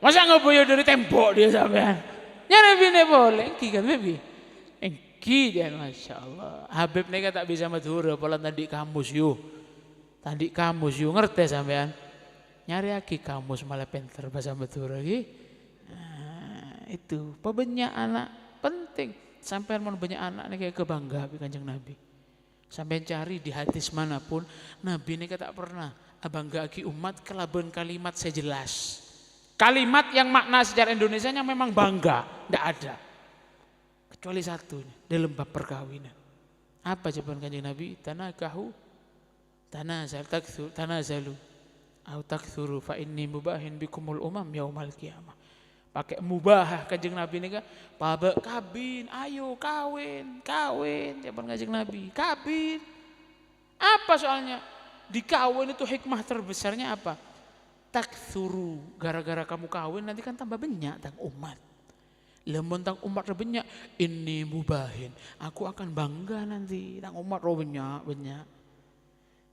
masa nggak boleh dari tembok dia sampean, nyari bine boleh, kan baby. Engki Masya Allah. Habib nega tak bisa madhura pola tadi kamus yuk. Tadi kamus yuk ngerti sampean. Nyari lagi kamus malah pinter bahasa madhura lagi. Nah, itu banyak anak penting. Sampean mau banyak anak nih kayak kebangga Kanjeng Nabi. Sampai cari di hadis manapun Nabi nega tak pernah bangga lagi umat kelaban kalimat saya jelas. Kalimat yang makna secara Indonesianya memang bangga, tidak ada. Kecuali satu dalam bab perkawinan. Apa jawaban Kanjeng Nabi? Tanakahu tanazalu au taktsuru fa inni mubahin bikumul umam yaumal qiyamah. Pakai mubah Kanjeng Nabi ini kan, babak kabin, ayo kawin. Jawaban Kanjeng Nabi, kabin. Apa soalnya? Di kawin itu hikmah terbesarnya apa? Taktsuru, gara-gara kamu kawin nanti kan tambah banyak tang umat. Lemon tang umat banyak, ini mubahin. Aku akan bangga nanti tang umat banyak.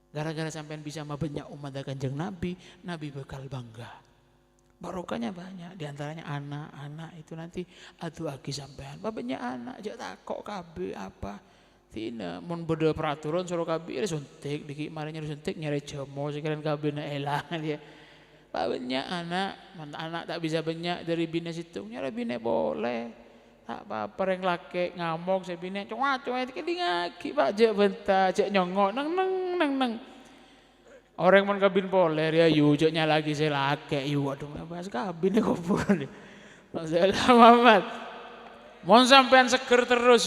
Gara-gara sampean bisa sama banyak umat dari Kanjeng Nabi, Nabi bakal bangga. Barokahnya banyak, diantaranya anak-anak itu nanti adu agi sampean. Banyak anak, jak takok KB apa. Tina, mon beda peraturan suruh KB suntik, dikit marinya suntik nyari jomo sekalian KB na elang dia. Banyak anak tak bisa banyak dari bina situ, nyari bina boleh, tak apa-apa yang laki ngamuk saya bina, cuma itu ngaki pak jek bentar, jek nyongok, neng. Orang mau kabin boleh ya, jeknya lagi saya laki, aduh bahas kabin ya kubur nih, masalah Muhammad, mau sampean seger terus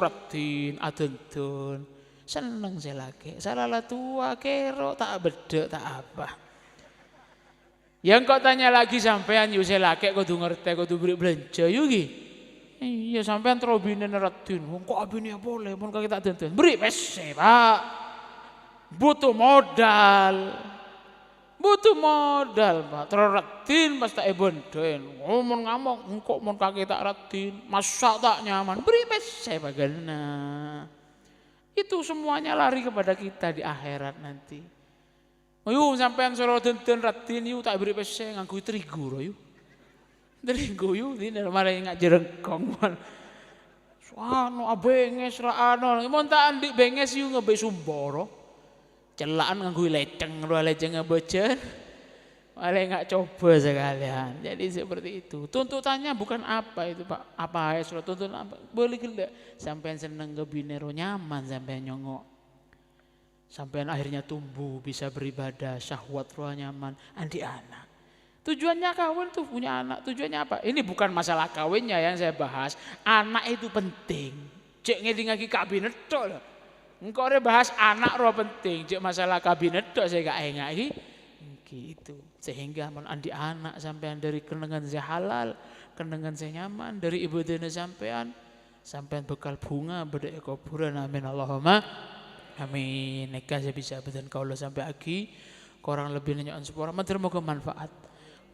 ratin, adentun, seneng saya laki, salah tua kero tak bedek tak apa. Yang kau tanya lagi sampean yu saya laki kau tuh ngerti kau tuh beri belanja yugi. Iya sampean terobine neratin. Kok abine boleh mun kita tonton. Beri pese Pak. Butuh modal Pak. Terratin pas tak ebenden. Ngomong ngamuk engkau mun kaki tak ratin. Masa tak nyaman. Beri pese bagana. Itu semuanya lari kepada kita di akhirat nanti. Ayo sampean soro denten ratin yu tak beri pese nganggo terigu yu. Terigu yu dine malah ngak jerengkong. Soano abenges ra ano, mon tak andik benges yu ngebe sumboro. Celaan nganggo leceng ngebecen. Malah ngak coba sekalian. Jadi seperti itu. Tuntutannya bukan apa itu Pak. Apa soro tuntun apa? Boleh gila. Sampean seneng gebinero nyaman sampean nyongok. Sampai akhirnya tumbuh, bisa beribadah, syahwat roh nyaman, andi anak. Tujuannya kawin tuh punya anak, tujuannya apa? Ini bukan masalah kawinnya yang saya bahas, anak itu penting. Cek ngeding lagi kabinet toh. Engkau ada bahas anak roh penting, cek masalah kabinet toh saya gak enggak gitu. Sehingga andi anak sampean dari kenangan saya halal, kenangan saya nyaman, dari ibu dana sampean bekal bunga beda kuburan, amin Allahumma. Amin. Nikah saya bisa beten kaulah sampai aki. Korang lebih nanya sepura. Menteri moga manfaat.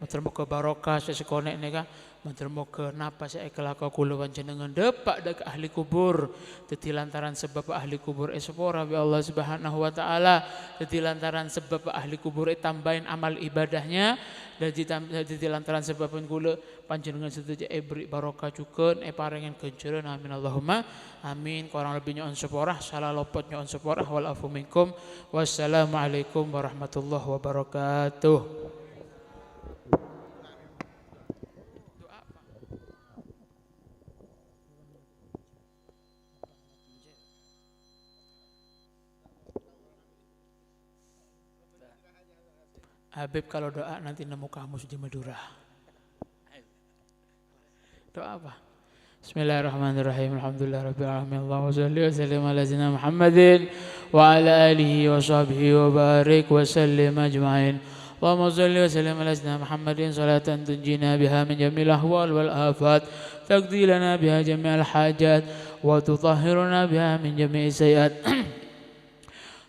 Muga-muga barokah sekonek nika. Muga-muga napa saya kelaka kula panjenengan depak dak ahli kubur. Dadi lantaran sebab ahli kubur sepora bi Allah Subhanahu wa taala. Dadi lantaran sebab ahli kubur tambahin amal ibadahnya. Dadi lantaran sebab kula panjenengan sedaya beri barokah cukeun parengen kencereun amin Allahumma amin. Kurang lebihnya on sepora salah lopotnya on sepora wal afu minkum. Wassalamualaikum warahmatullahi wabarakatuh. Habib kalau doa nanti nemu kamus di Madura. Doa apa? Bismillahirrahmanirrahim. Alhamdulillahirabbil alamin. Allahumma shalli wa sallim ala sayyidina Muhammadin wa ala alihi wa sahbihi wa barik wa sallim ajma'in. Allahumma shalli wa sallim ala sayyidina Muhammadin salatan tunjina biha min jamil ahwal wal afat, taqdi lana biha jami'al hajat wa tutahhiruna biha min jami'i sayyi'at.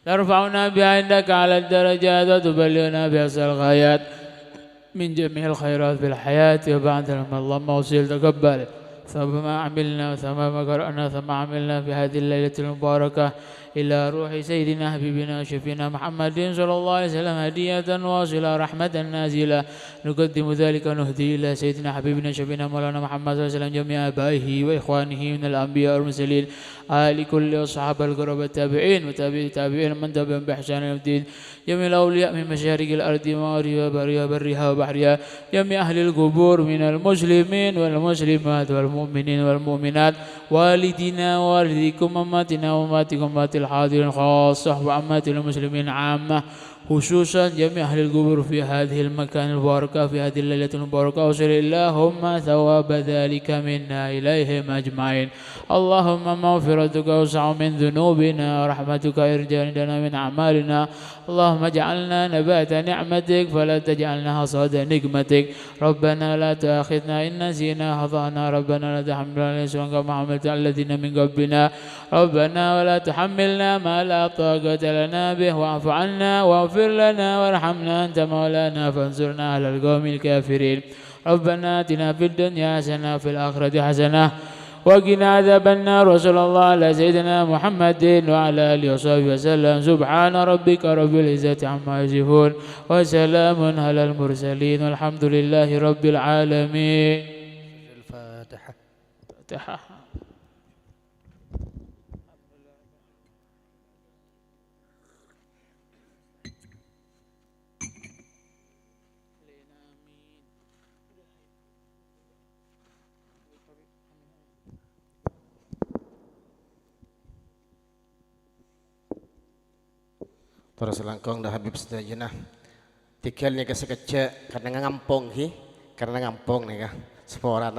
ترفعنا بها عندك على الدرجات وتبلغنا بأقصى الغايات من جميع الخيرات في الحياة وبعد اللهم وصل تقبل ثم ما عملنا وثم ما قرأنا ثم عملنا في هذه الليلة المباركة إلى روح سيدنا حبيبنا وشفينا محمد صلى الله عليه وسلم هدية واصلة رحمة نازلة نقدم ذلك ونهدي إلى سيدنا حبيبنا وشفينا مولانا محمد صلى الله عليه وسلم جميع آبائه وإخوانه من الأنبياء والمرسلين آل كل أصحاب القرب التابعين وتابعي التابعين من تبعهم بإحسان إلى الدين جميع الأولياء من مشارق الأرض ومغاربها وبرها وبحرها جميع أهل القبور من المسلمين والمسلمات والمؤمنين والمؤمنات والدينا والديكم أماتنا وأماتكم أمات الحاضرين خاصة وأمات المسلمين عامة خصوصا جميع أهل القبور في هذه المكان المباركة في هذه الليلة المباركة وصل اللهم ثواب ذلك منا إليهم أجمعين. اللهم مغفرتك أوسع من ذنوبنا ورحمتك أرجى عندنا من أعمالنا. اللهم اجعلنا نبات نعمتك فلا تجعلنا حصاد نقمتك. ربنا لا تؤاخذنا إن نسينا أخطأنا. ربنا لا تحملنا إصرا كما حملت على الذين من قبلنا. ربنا ولا تحملنا ما لا طاقة لنا به واعف عنا واغفر لنا وارحمنا أنت مولانا فانصرنا على القوم الكافرين. ربنا آتنا في الدنيا حسنة وفي الآخرة حسنة وقنا عذاب النار. وصلى الله على سيدنا محمد وعلى آله وصحبه وسلم. سبحان ربك رب العزة عما يصفون وسلام على المرسلين والحمد لله رب العالمين. الفاتحة. Para selangkong dah Habib sedayana tikelnya ke sekecek karena ngampong karena ngampong nih kah sepora